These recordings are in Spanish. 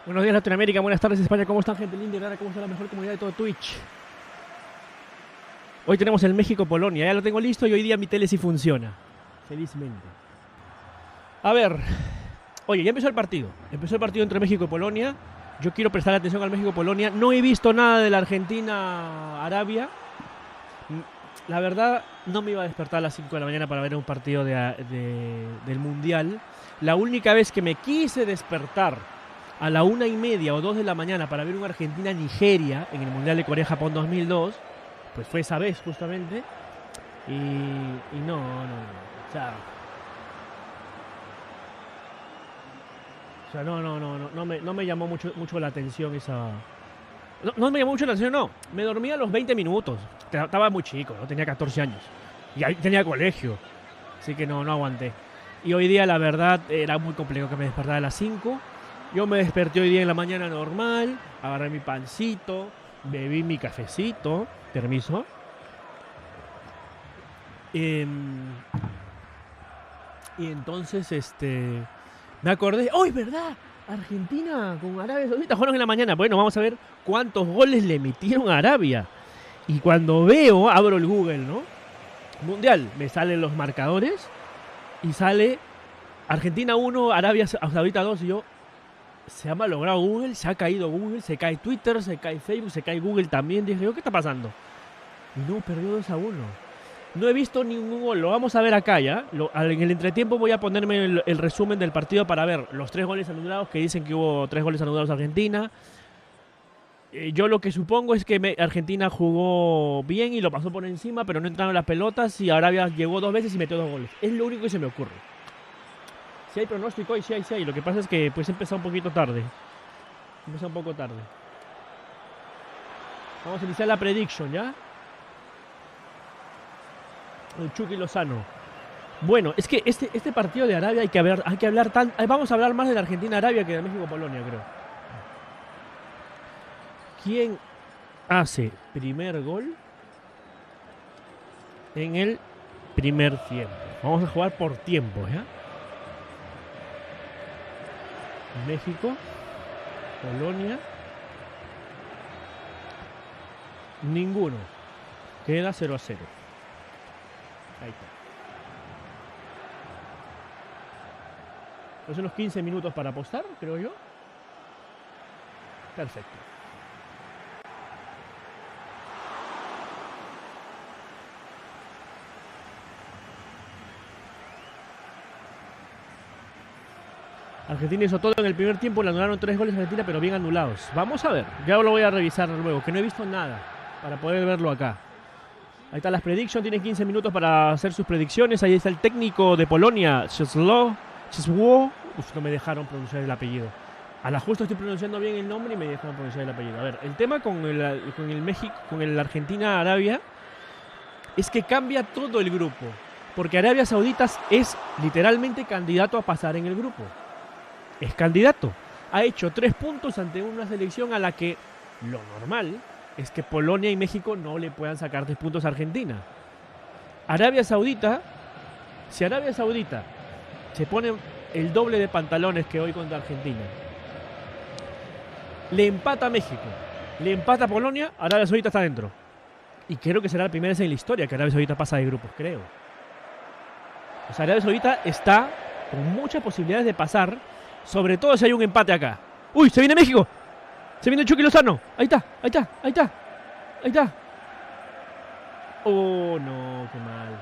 Buenos días Latinoamérica, buenas tardes España, ¿cómo están gente linda y rara? ¿Cómo está la mejor comunidad de todo Twitch? Hoy tenemos el México-Polonia, ya lo tengo listo y hoy día mi tele sí funciona. Felizmente. A ver, oye, ya empezó el partido. Empezó el partido entre México y Polonia. Yo quiero prestar atención al México-Polonia. No he visto nada de la Argentina-Arabia. La verdad, no me iba a despertar a las 5 de la mañana para ver un partido del Mundial. La única vez que me quise despertar a la 1:30 o 2 de la mañana para ver una Argentina-Nigeria en el Mundial de Corea-Japón 2002, pues fue esa vez justamente. Y no. O sea, no me llamó mucho la atención esa... No me llamó mucho la atención, no. Me dormía a los 20 minutos. Estaba muy chico, ¿no? Tenía 14 años. Y ahí tenía colegio. Así que no aguanté. Y hoy día, la verdad, era muy complejo que me despertara a las 5. Yo me desperté hoy día en la mañana normal. Agarré mi pancito. Bebí mi cafecito. Permiso. Y entonces, me acordé. ¡Oh, es verdad! Argentina con Arabia Saudita jugaron en la mañana. Bueno, vamos a ver cuántos goles le metieron a Arabia. Y cuando veo, abro el Google, ¿no? Mundial, me salen los marcadores y sale Argentina 1, Arabia Saudita 2 y yo, se ha malogrado Google, se ha caído Google, se cae Twitter, se cae Facebook, se cae Google también. Dije yo, ¿qué está pasando? Y no, perdió 2-1. No he visto ningún gol, lo vamos a ver acá ya. En el entretiempo voy a ponerme el resumen del partido para ver los 3 goles anulados, que dicen que hubo 3 goles anulados a Argentina. Yo lo que supongo es que Argentina jugó bien y lo pasó por encima, pero no entraron las pelotas y Arabia llegó 2 veces y metió 2 goles. Es lo único que se me ocurre. Si hay pronóstico hoy, sí hay. Lo que pasa es que pues empezó un poquito tarde. Empezó un poco tarde. Vamos a iniciar la prediction, ¿ya? El Chucky Lozano. Bueno, es que este partido de Arabia hay que hablar vamos a hablar más de la Argentina-Arabia que de México-Polonia, creo. ¿Quién hace primer gol en el primer tiempo? Vamos a jugar por tiempo, ¿ya? México, Polonia. Ninguno. Queda 0-0. Ahí está. Pues unos 15 minutos para apostar, creo yo. Perfecto. Argentina hizo todo en el primer tiempo, le anularon 3 goles a Argentina, pero bien anulados. Vamos a ver, ya lo voy a revisar luego, que no he visto nada para poder verlo acá. Ahí están las predictions, tienen 15 minutos para hacer sus predicciones. Ahí está el técnico de Polonia, Czesław. No me dejaron pronunciar el apellido. A la justa estoy pronunciando bien el nombre y me dejaron pronunciar el apellido. A ver, el tema con el México, con el Argentina-Arabia, es que cambia todo el grupo. Porque Arabia Saudita es literalmente candidato a pasar en el grupo. Es candidato. Ha hecho 3 puntos ante una selección a la que lo normal es que Polonia y México no le puedan sacar 3 puntos a Argentina. Arabia Saudita, si Arabia Saudita se pone el doble de pantalones que hoy contra Argentina, le empata a México, le empata a Polonia, Arabia Saudita está dentro. Y creo que será la primera vez en la historia que Arabia Saudita pasa de grupos, creo. O sea, Arabia Saudita está con muchas posibilidades de pasar, sobre todo si hay un empate acá. ¡Uy! ¡Se viene México! ¡Se viene Chucky Lozano! ¡Ahí está! ¡Oh, no! ¡Qué mal!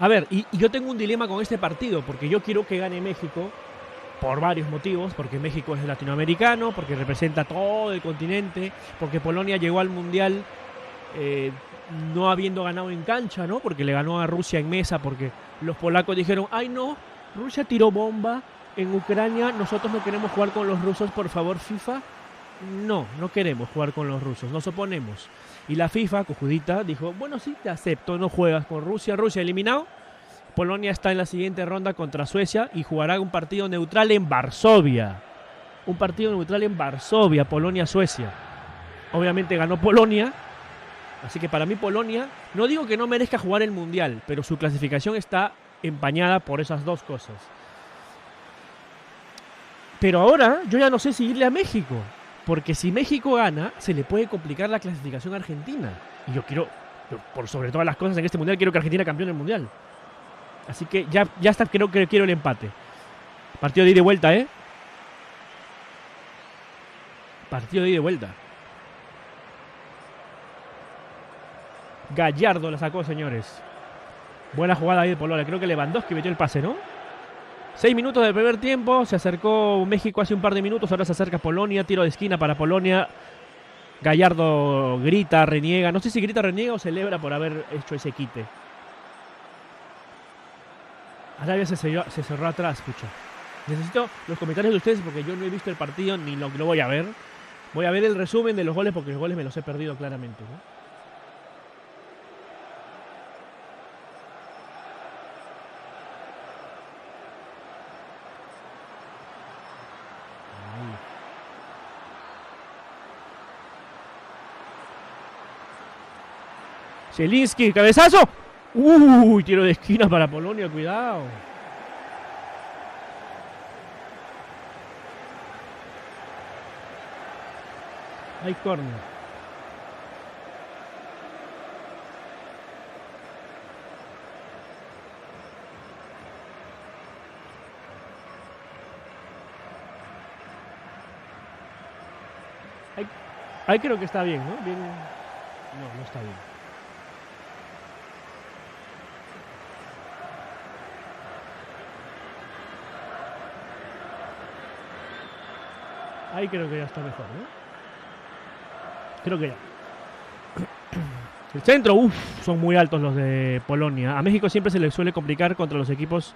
A ver, y yo tengo un dilema con este partido, porque yo quiero que gane México por varios motivos, porque México es latinoamericano, porque representa todo el continente, porque Polonia llegó al Mundial no habiendo ganado en cancha, ¿no? Porque le ganó a Rusia en mesa, porque los polacos dijeron, ¡ay no! Rusia tiró bomba en Ucrania, nosotros no queremos jugar con los rusos, por favor, FIFA. No queremos jugar con los rusos, nos oponemos. Y la FIFA, cojudita, dijo, bueno, sí, te acepto, no juegas con Rusia. Rusia eliminado. Polonia está en la siguiente ronda contra Suecia y jugará un partido neutral en Varsovia. un partido neutral en Varsovia, Polonia-Suecia. Obviamente ganó Polonia, así que para mí Polonia, no digo que no merezca jugar el Mundial, pero su clasificación está empañada por esas dos cosas. Pero ahora yo ya no sé si irle a México, porque si México gana, se le puede complicar la clasificación a Argentina. Y yo quiero, por sobre todas las cosas en este Mundial, quiero que Argentina campeone el Mundial. Así que ya está, creo que quiero el empate. Partido de ida y vuelta, ¿eh? Partido de ida y vuelta. Gallardo la sacó, señores. Buena jugada ahí de Polonia. Creo que Lewandowski metió el pase, ¿no? 6 minutos del primer tiempo. Se acercó México hace un par de minutos. Ahora se acerca Polonia. Tiro de esquina para Polonia. Gallardo grita, reniega. No sé si grita, reniega o celebra por haber hecho ese quite. Arabia se cerró atrás, escucha. Necesito los comentarios de ustedes porque yo no he visto el partido ni lo voy a ver. Voy a ver el resumen de los goles porque los goles me los he perdido claramente, ¿no? Zielinski, cabezazo. Uy, tiro de esquina para Polonia, cuidado. Hay córner. Ahí creo que está bien, ¿no? Bien. No está bien. Ahí creo que ya está mejor, ¿no? Creo que ya. El centro, son muy altos los de Polonia. A México siempre se le suele complicar contra los equipos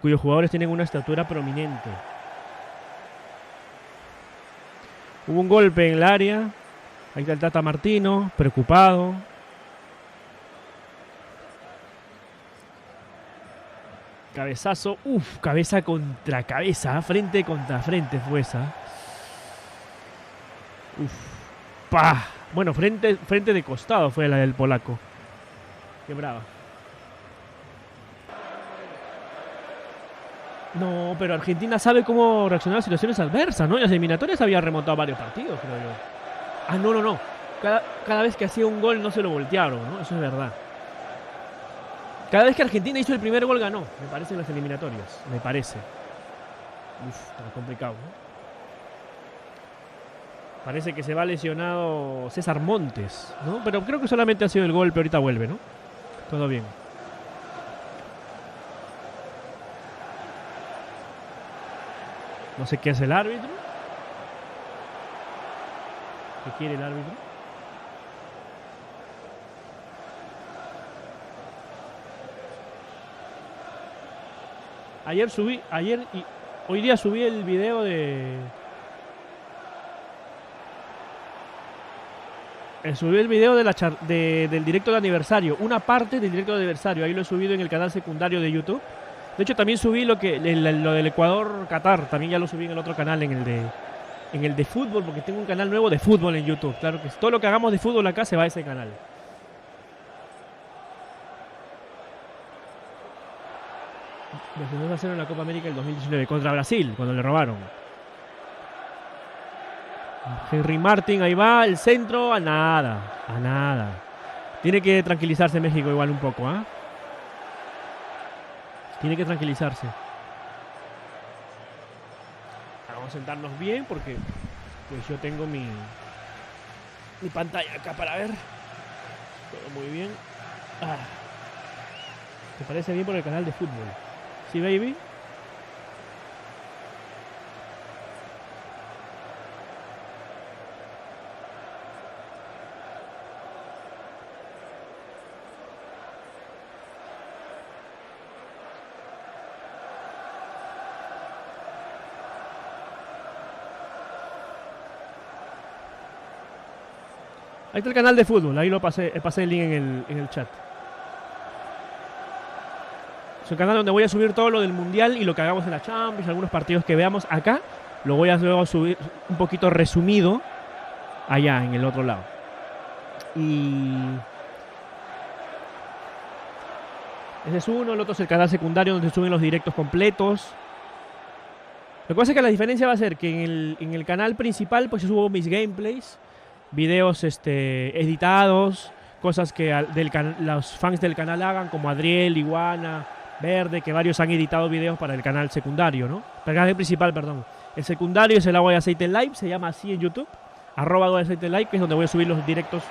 cuyos jugadores tienen una estatura prominente. Hubo un golpe en el área. Ahí está el Tata Martino, preocupado. Cabezazo, cabeza contra cabeza, frente contra frente fue esa. Bueno, frente de costado fue la del polaco. Qué brava. No, pero Argentina sabe cómo reaccionar a situaciones adversas, ¿no? En las eliminatorias había remontado varios partidos, creo yo. No. Cada vez que hacía un gol no se lo voltearon, ¿no? Eso es verdad. Cada vez que Argentina hizo el primer gol ganó, me parece, en las eliminatorias. Me parece. Está complicado, ¿no? Parece que se va lesionado César Montes, ¿no? Pero creo que solamente ha sido el golpe, ahorita vuelve, ¿no? Todo bien. No sé qué hace el árbitro. ¿Qué quiere el árbitro? Hoy día subí el video subí el video del directo de aniversario. Una parte del directo de aniversario. Ahí lo he subido en el canal secundario de YouTube. De hecho, también subí lo del Ecuador-Qatar. También ya lo subí en el otro canal, en el de fútbol, porque tengo un canal nuevo de fútbol en YouTube. Claro que todo lo que hagamos de fútbol acá se va a ese canal. Nos va a hacer en la Copa América el 2019 contra Brasil, cuando le robaron. Henry Martin, ahí va, el centro, a nada. Tiene que tranquilizarse México igual un poco, ¿ah? Tiene que tranquilizarse. Vamos a sentarnos bien porque pues yo tengo mi pantalla acá para ver. Todo muy bien. ¿Te parece bien por el canal de fútbol? ¿Sí, baby? Ahí está el canal de fútbol, ahí pasé el link en el chat. Es un canal donde voy a subir todo lo del Mundial y lo que hagamos en la Champions, algunos partidos que veamos acá. lo voy a luego subir un poquito resumido allá en el otro lado. Y ese es uno, el otro es el canal secundario donde se suben los directos completos. Lo que pasa es que la diferencia va a ser que en el canal principal pues yo subo mis gameplays, videos editados, cosas que los fans del canal hagan, como Adriel, Iguana, Verde, que varios han editado videos para el canal secundario, ¿no? Para el canal principal, perdón. El secundario es el Agua de Aceite Live, se llama así en YouTube, @Agua de Aceite Live, que es donde voy a subir los directos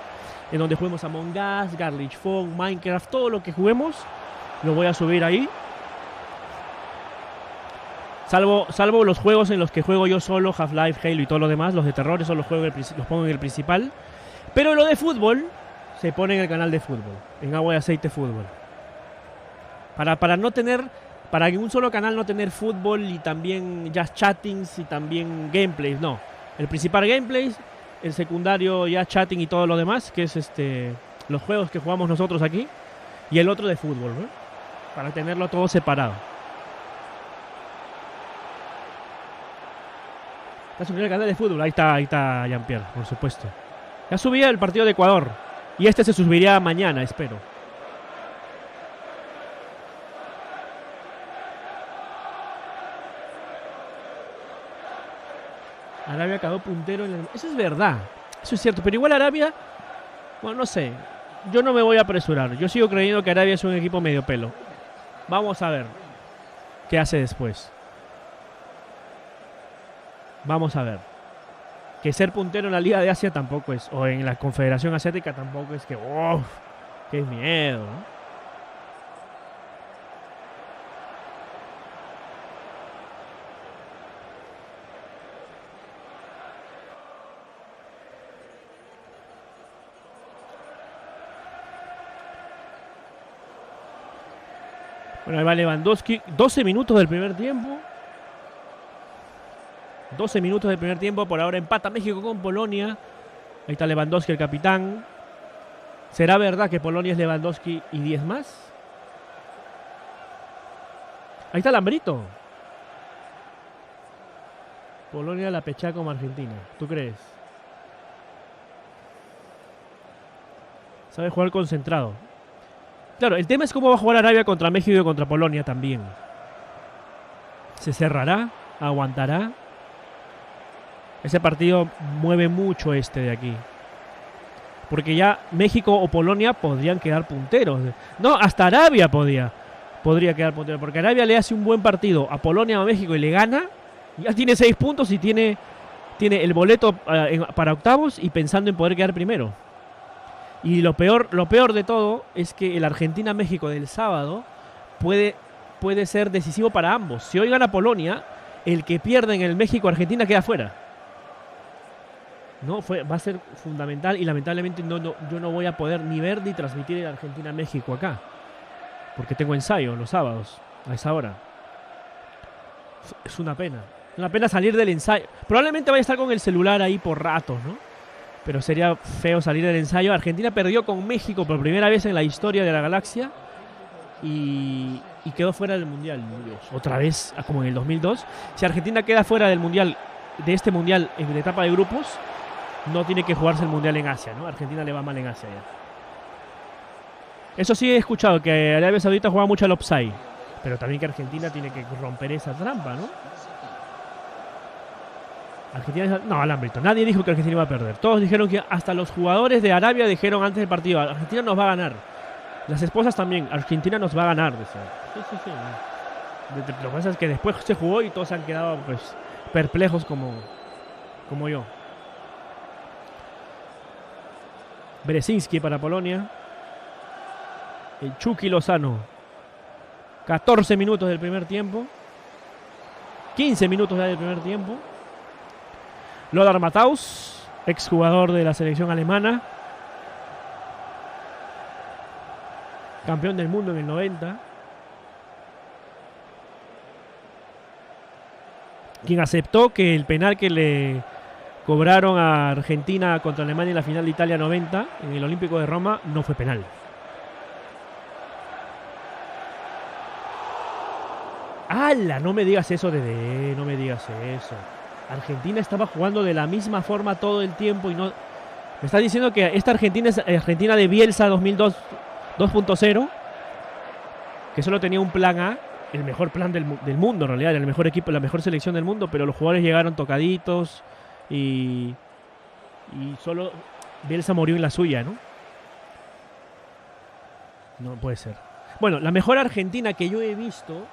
en donde juguemos Among Us, Garlic Phone, Minecraft, todo lo que juguemos lo voy a subir ahí. Salvo los juegos en los que juego yo solo, Half-Life, Halo y todo lo demás, los de terror, esos los pongo en el principal. Pero lo de fútbol se pone en el canal de fútbol, en Agua de Aceite Fútbol. Para no tener, para en un solo canal no tener fútbol y también just chattings y también gameplays, no. El principal gameplays, el secundario ya chatting y todo lo demás, que es los juegos que jugamos nosotros aquí, y el otro de fútbol, ¿no? Para tenerlo todo separado. Está subiendo el canal de fútbol, ahí está Jean-Pierre, por supuesto. Ya subía el partido de Ecuador, y se subiría mañana, espero. Arabia quedó puntero Eso es verdad, eso es cierto, pero igual Arabia, bueno, no sé, yo no me voy a apresurar, yo sigo creyendo que Arabia es un equipo medio pelo. Vamos a ver qué hace después. Vamos a ver. Que ser puntero en la Liga de Asia tampoco es, o en la Confederación Asiática tampoco es que, ¡oh! ¡Qué miedo! ¿No? Bueno, ahí va Lewandowski. 12 minutos del primer tiempo. 12 minutos del primer tiempo. Por ahora empata México con Polonia. Ahí está Lewandowski, el capitán. ¿Será verdad que Polonia es Lewandowski y 10 más? Ahí está Lambrito. Polonia la pecha como Argentina. ¿Tú crees? Sabe jugar concentrado. Claro, el tema es cómo va a jugar Arabia contra México y contra Polonia también. ¿Se cerrará? ¿Aguantará? Ese partido mueve mucho de aquí. Porque ya México o Polonia podrían quedar punteros. No, hasta Arabia podría quedar puntero. Porque Arabia le hace un buen partido a Polonia o a México y le gana. Ya tiene 6 puntos y tiene el boleto para octavos y pensando en poder quedar primero. Y lo peor de todo es que el Argentina-México del sábado puede ser decisivo para ambos. Si hoy gana Polonia, el que pierda en el México-Argentina queda fuera. No, va a ser fundamental y lamentablemente yo no voy a poder ni ver ni transmitir el Argentina-México acá. Porque tengo ensayo los sábados, a esa hora. Es una pena. Es una pena salir del ensayo. Probablemente vaya a estar con el celular ahí por ratos, ¿no? Pero sería feo salir del ensayo. Argentina perdió con México por primera vez en la historia de la galaxia. Y quedó fuera del Mundial. Dios, otra vez, como en el 2002. Si Argentina queda fuera del Mundial, de este Mundial en la etapa de grupos, no tiene que jugarse el Mundial en Asia, ¿no? A Argentina le va mal en Asia ya. Eso sí he escuchado, que Arabia Saudita juega mucho al offside. Pero también que Argentina tiene que romper esa trampa, ¿no? Argentina, no, Alambrito. Nadie dijo que Argentina iba a perder. Todos dijeron que, hasta los jugadores de Arabia dijeron antes del partido, Argentina nos va a ganar. Las esposas también, Argentina nos va a ganar. Sí. Lo que pasa es que después se jugó y todos han quedado pues perplejos como yo. Brzezinski para Polonia. El Chucky Lozano. 14 minutos del primer tiempo. 15 minutos ya del primer tiempo. Lothar Matthaus, exjugador de la selección alemana. Campeón del mundo en el 90. Quien aceptó que el penal que le cobraron a Argentina contra Alemania en la final de Italia 90 en el Olímpico de Roma no fue penal. ¡Hala! No me digas eso, Dede. No me digas eso. Argentina estaba jugando de la misma forma todo el tiempo y no... Me estás diciendo que esta Argentina es Argentina de Bielsa 2002 2.0, que solo tenía un plan A, el mejor plan del mundo en realidad, el mejor equipo, la mejor selección del mundo, pero los jugadores llegaron tocaditos y solo Bielsa murió en la suya, ¿no? No puede ser. Bueno, la mejor Argentina que yo he visto,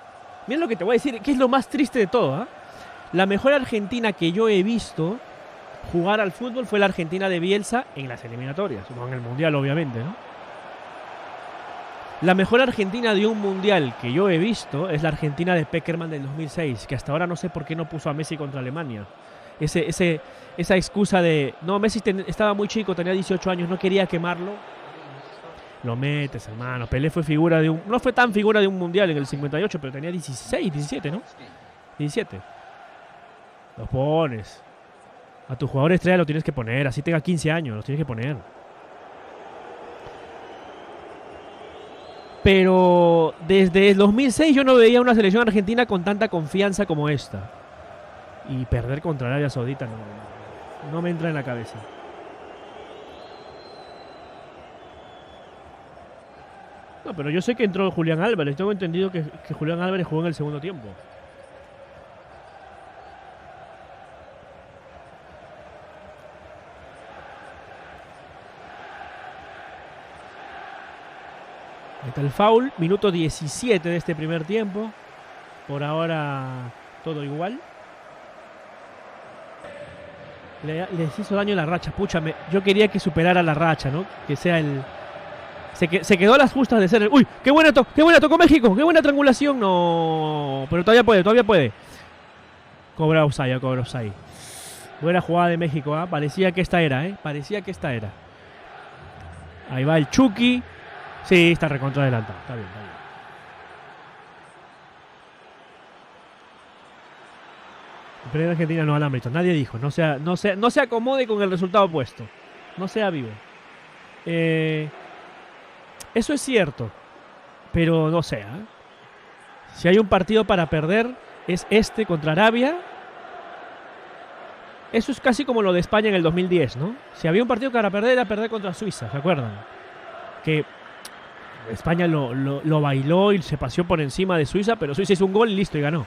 mira lo que te voy a decir, que es lo más triste de todo, ¿eh? La mejor Argentina que yo he visto jugar al fútbol fue la Argentina de Bielsa en las eliminatorias, no en el Mundial obviamente, ¿no? La mejor Argentina de un Mundial que yo he visto es la Argentina de Peckerman del 2006, que hasta ahora no sé por qué no puso a Messi contra Alemania. Esa excusa de, no, Messi estaba muy chico, tenía 18 años, no quería quemarlo. Lo metes, hermano. Pelé fue figura de un... No fue tan figura de un Mundial en el 58, pero tenía 16, 17, ¿no? 17. Los pones. A tu jugador estrella lo tienes que poner. Así tenga 15 años, los tienes que poner. Pero desde el 2006 yo no veía una selección argentina con tanta confianza como esta. Y perder contra Arabia Saudita no me entra en la cabeza. No, pero yo sé que entró Julián Álvarez. Tengo entendido que Julián Álvarez jugó en el segundo tiempo. Ahí está el foul. Minuto 17 de este primer tiempo. Por ahora todo igual. Les hizo daño la racha. Pucha, yo quería que superara la racha, ¿no? Que sea el... Se quedó a las justas de ser el... ¡Uy! ¡Qué buena tocó México! ¡Qué buena triangulación! No... Pero todavía puede. Cobra offside. Buena jugada de México, ¿eh? Parecía que esta era, Ahí va el Chucky. Sí, está recontra adelantado. Está bien. Pero en Argentina no da mérito. Nadie dijo. No se acomode con el resultado puesto. No sea vivo. Eso es cierto. Pero no sé. Si hay un partido para perder, es este contra Arabia. Eso es casi como lo de España en el 2010, ¿no? Si había un partido para perder, era perder contra Suiza, ¿se acuerdan? Que España lo bailó y se paseó por encima de Suiza, pero Suiza hizo un gol y listo, y ganó.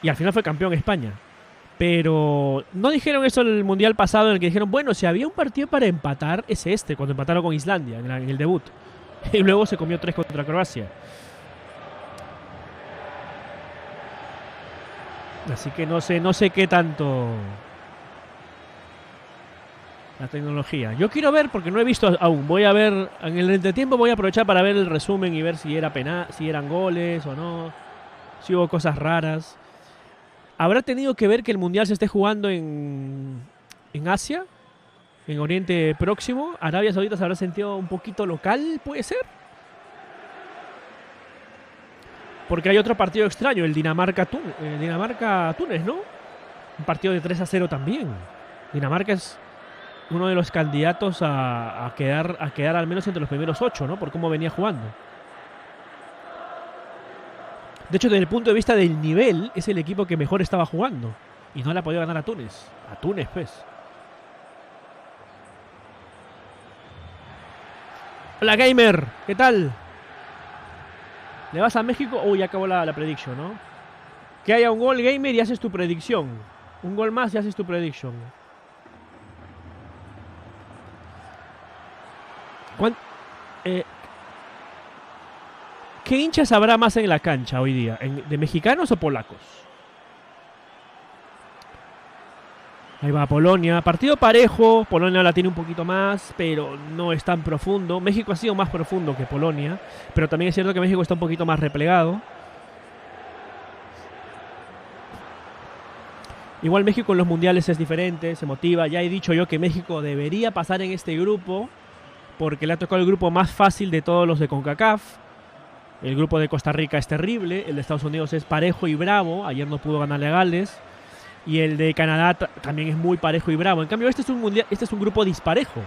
Y al final fue campeón España. Pero no dijeron eso en el Mundial pasado, en el que dijeron, bueno, si había un partido para empatar, es este, cuando empataron con Islandia en el debut. Y luego se comió 3 contra Croacia. Así que no sé qué tanto la tecnología. Yo quiero ver, porque no he visto aún. Voy a ver, en el entretiempo voy a aprovechar para ver el resumen y ver si era si eran goles o no, si hubo cosas raras. ¿Habrá tenido que ver que el Mundial se esté jugando en Asia? ¿En Oriente Próximo? ¿Arabia Saudita se habrá sentido un poquito local? ¿Puede ser? Porque hay otro partido extraño, el Dinamarca-Túnez, ¿no? Un partido de 3-0 también. Dinamarca es uno de los candidatos a quedar al menos entre los primeros 8, ¿no? Por cómo venía jugando. De hecho, desde el punto de vista del nivel, es el equipo que mejor estaba jugando. Y no le ha podido ganar a Túnez. A Túnez, pues. Hola, gamer. ¿Qué tal? ¿Le vas a México? Uy, ya acabó la predicción, ¿no? Que haya un gol, gamer, y haces tu predicción. Un gol más y haces tu predicción. ¿Qué hinchas habrá más en la cancha hoy día? ¿De mexicanos o polacos? Ahí va Polonia. Partido parejo. Polonia la tiene un poquito más, pero no es tan profundo. México ha sido más profundo que Polonia, pero también es cierto que México está un poquito más replegado. Igual México en los mundiales es diferente, se motiva. Ya he dicho yo que México debería pasar en este grupo porque le ha tocado el grupo más fácil de todos los de CONCACAF. El grupo de Costa Rica es terrible, el de Estados Unidos es parejo y bravo, ayer no pudo ganarle a Gales, y el de Canadá también es muy parejo y bravo. En cambio, este es un grupo disparejo.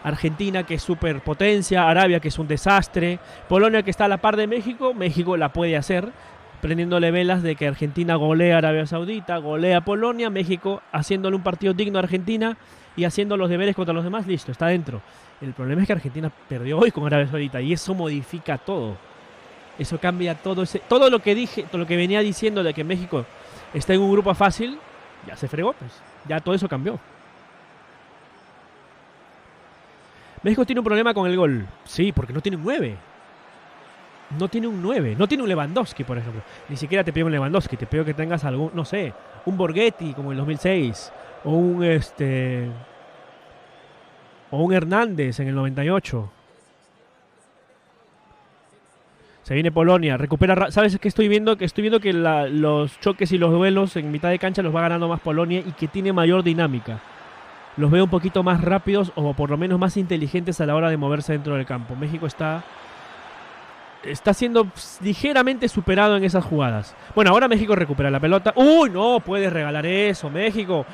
Argentina, que es superpotencia, Arabia, que es un desastre, Polonia, que está a la par de México, México la puede hacer, prendiéndole velas de que Argentina golea a Arabia Saudita, golea a Polonia, México haciéndole un partido digno a Argentina y haciendo los deberes contra los demás, listo, está dentro. El problema es que Argentina perdió hoy con Arabia Saudita y eso modifica todo. Eso cambia todo. Todo lo que dije, todo lo que venía diciendo de que México está en un grupo fácil, ya se fregó, pues. Ya todo eso cambió. México tiene un problema con el gol. Sí, porque no tiene un 9. No tiene un 9. No tiene un Lewandowski, por ejemplo. Ni siquiera te pido un Lewandowski. Te pido que tengas algún, no sé, un Borghetti como en el 2006. O un o un Hernández en el 98. Se viene Polonia, recupera. ¿Sabes qué estoy viendo? Que estoy viendo que los choques y los duelos en mitad de cancha los va ganando más Polonia y que tiene mayor dinámica. Los veo un poquito más rápidos o por lo menos más inteligentes a la hora de moverse dentro del campo. México está siendo ligeramente superado en esas jugadas. Bueno, ahora México recupera la pelota. ¡Uy, no! Puedes regalar eso, México.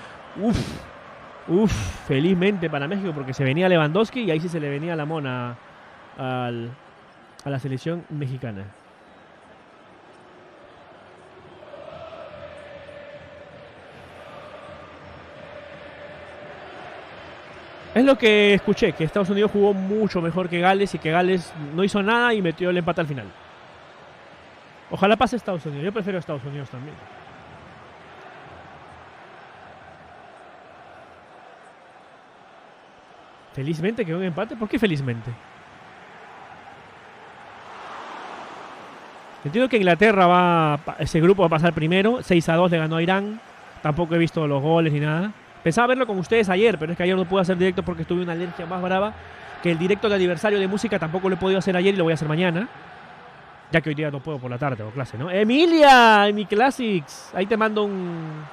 Uf, felizmente para México porque se venía Lewandowski y ahí sí se le venía la mona a la selección mexicana. Es lo que escuché, que Estados Unidos jugó mucho mejor que Gales y que Gales no hizo nada y metió el empate al final. Ojalá pase Estados Unidos. Yo prefiero Estados Unidos también. Felizmente quedó un empate. ¿Por qué felizmente? Entiendo que Inglaterra ese grupo va a pasar primero. 6-2 le ganó a Irán. Tampoco he visto los goles ni nada. Pensaba verlo con ustedes ayer, pero es que ayer no pude hacer directo porque tuve una alergia más brava. Que el directo de aniversario de música tampoco lo he podido hacer ayer y lo voy a hacer mañana. Ya que hoy día no puedo por la tarde o clase, ¿no? ¡Emilia! En mi Classics. Ahí te mando un...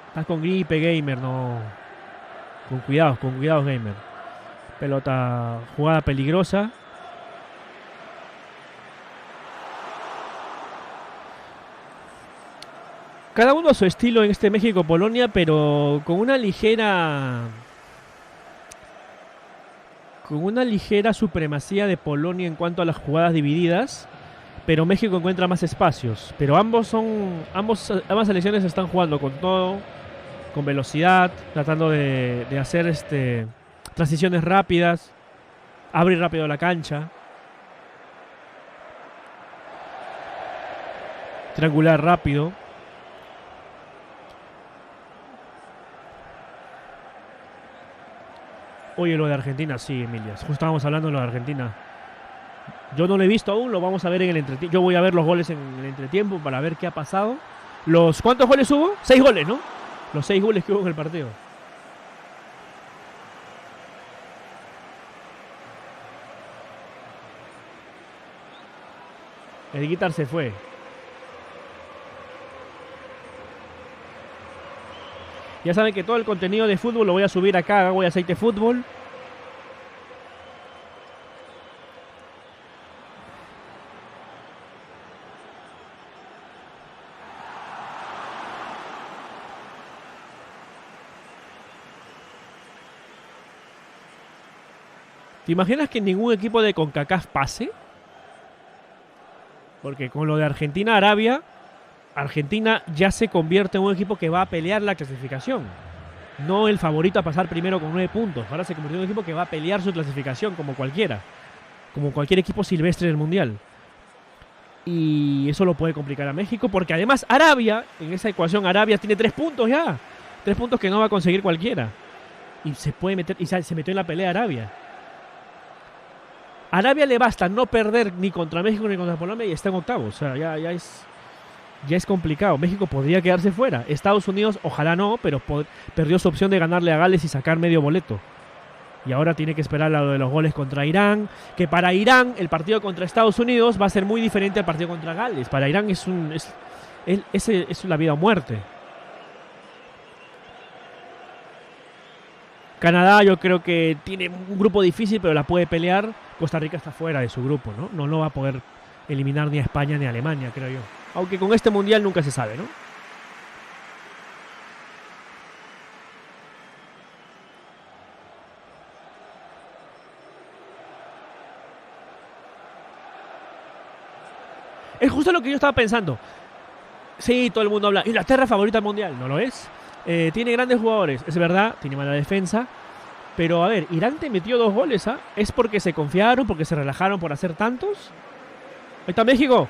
Estás con gripe, gamer, no. Con cuidado, gamer. Pelota, jugada peligrosa. Cada uno a su estilo en este México-Polonia, pero con una ligera supremacía de Polonia en cuanto a las jugadas divididas, pero México encuentra más espacios. Pero ambas selecciones están jugando con todo, con velocidad, tratando de hacer transiciones rápidas, abrir rápido la cancha, triangular rápido. Oye, lo de Argentina, sí, Emilia. Justo estábamos hablando de lo de Argentina. Yo no lo he visto aún, lo vamos a ver en el entretiempo. Yo voy a ver los goles en el entretiempo para ver qué ha pasado. ¿Cuántos goles hubo? 6 goles, ¿no? Los 6 goles que hubo en el partido. El guitar se fue. Ya saben que todo el contenido de fútbol lo voy a subir acá, voy a Aceite Fútbol. ¿Te imaginas que ningún equipo de CONCACAF pase? Porque con lo de Argentina-Arabia, Argentina ya se convierte en un equipo que va a pelear la clasificación. No el favorito a pasar primero con 9 puntos. Ahora se convirtió en un equipo que va a pelear su clasificación como cualquiera. Como cualquier equipo silvestre del Mundial. Y eso lo puede complicar a México porque además Arabia, en esa ecuación Arabia tiene 3 puntos ya. 3 puntos que no va a conseguir cualquiera. Y se puede meter, y se metió en la pelea Arabia. Arabia le basta no perder ni contra México ni contra Colombia y está en octavos. O sea, ya es complicado. México podría quedarse fuera. Estados Unidos, ojalá no, pero perdió su opción de ganarle a Gales y sacar medio boleto. Y ahora tiene que esperar lo de los goles contra Irán. Que para Irán, el partido contra Estados Unidos va a ser muy diferente al partido contra Gales. Para Irán es la vida o muerte. Canadá yo creo que tiene un grupo difícil, pero la puede pelear. Costa Rica está fuera de su grupo, ¿no? No lo va a poder eliminar ni a España ni a Alemania, creo yo. Aunque con este mundial nunca se sabe, ¿no? Es justo lo que yo estaba pensando. Sí, todo el mundo habla. Inglaterra favorita al mundial. No lo es. Tiene grandes jugadores. Es verdad, tiene mala defensa. Pero a ver, Irán te metió 2 goles, ¿ah? ¿Es porque se confiaron, porque se relajaron por hacer tantos? Ahí está México.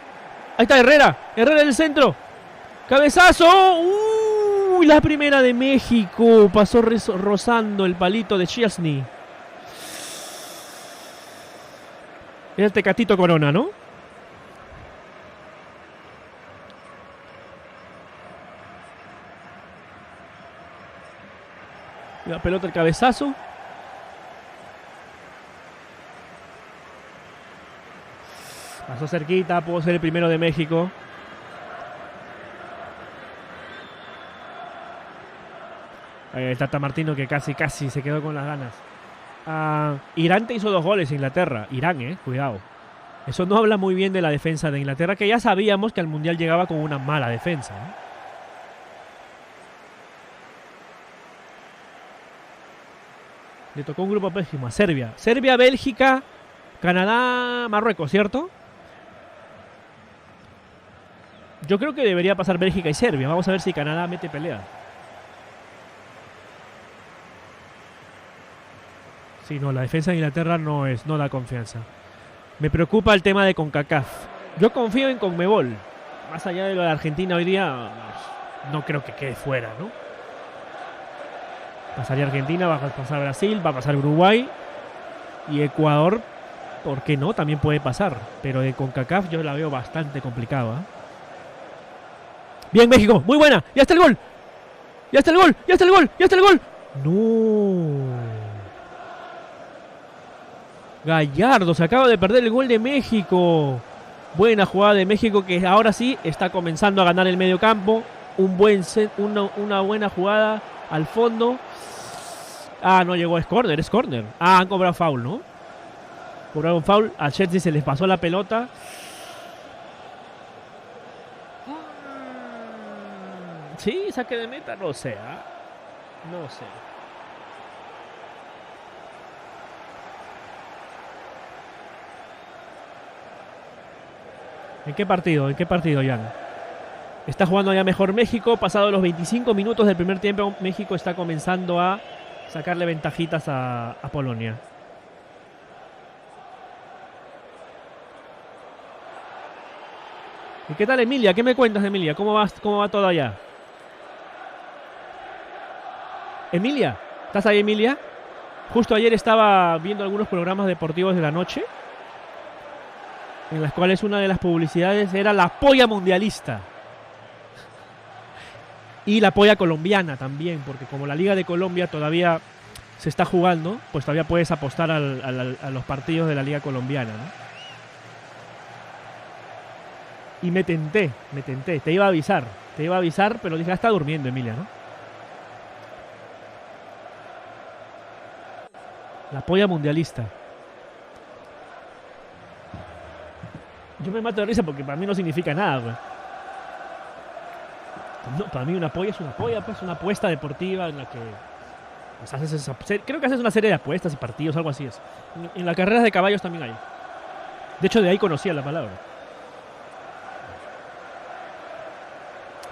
Ahí está Herrera. Herrera en el centro. ¡Cabezazo! ¡Uy! La primera de México. Pasó rozando el palito de Chesney. Era el Tecatito Corona, ¿no? La pelota, el cabezazo. Pasó cerquita, pudo ser el primero de México. Ahí está Tata Martino que casi se quedó con las ganas. Irán te hizo 2 goles Inglaterra. Irán, cuidado. Eso no habla muy bien de la defensa de Inglaterra, que ya sabíamos que al Mundial llegaba con una mala defensa, ¿eh? Le tocó un grupo pésimo a Serbia. Serbia, Bélgica, Canadá, Marruecos, ¿cierto? Yo creo que debería pasar Bélgica y Serbia. Vamos a ver si Canadá mete pelea. Sí, no, la defensa de Inglaterra no da confianza. Me preocupa el tema de CONCACAF. Yo confío en CONMEBOL. Más allá de lo de Argentina hoy día, no creo que quede fuera, ¿no? Pasaría Argentina, va a pasar Brasil, va a pasar Uruguay. Y Ecuador, ¿por qué no? También puede pasar. Pero de CONCACAF yo la veo bastante complicada, ¿eh? Bien, México, muy buena. ¡Ya está el gol! ¡Ya está el gol! ¡Ya está el gol! ¡Ya está el gol! ¡No! Gallardo se acaba de perder el gol de México. Buena jugada de México, que ahora sí está comenzando a ganar el medio campo. Una buena jugada al fondo. No llegó, es córner, han cobrado foul, ¿no? Cobraron foul, a Chelsea se les pasó la pelota. Sí, saque de meta, no sé, no sé. ¿En qué partido, Jan? Está jugando ya mejor México. Pasado los 25 minutos del primer tiempo, México está comenzando a sacarle ventajitas a Polonia. ¿Y qué tal, Emilia? ¿Qué me cuentas, Emilia? ¿Cómo va todo allá? Emilia, ¿estás ahí, Emilia? Justo ayer estaba viendo algunos programas deportivos de la noche, en las cuales una de las publicidades era la polla mundialista. Y la polla colombiana también, porque como la Liga de Colombia todavía se está jugando, pues todavía puedes apostar a los partidos de la Liga Colombiana, ¿no? Y me tenté. Te iba a avisar, pero dije, está durmiendo, Emilia, ¿no? La polla mundialista. Yo me mato de risa porque para mí no significa nada, güey. No, para mí una polla es una polla, pues una apuesta deportiva en la que pues, creo que haces una serie de apuestas y partidos, algo así es. En las carreras de caballos también hay. De hecho, de ahí conocía la palabra.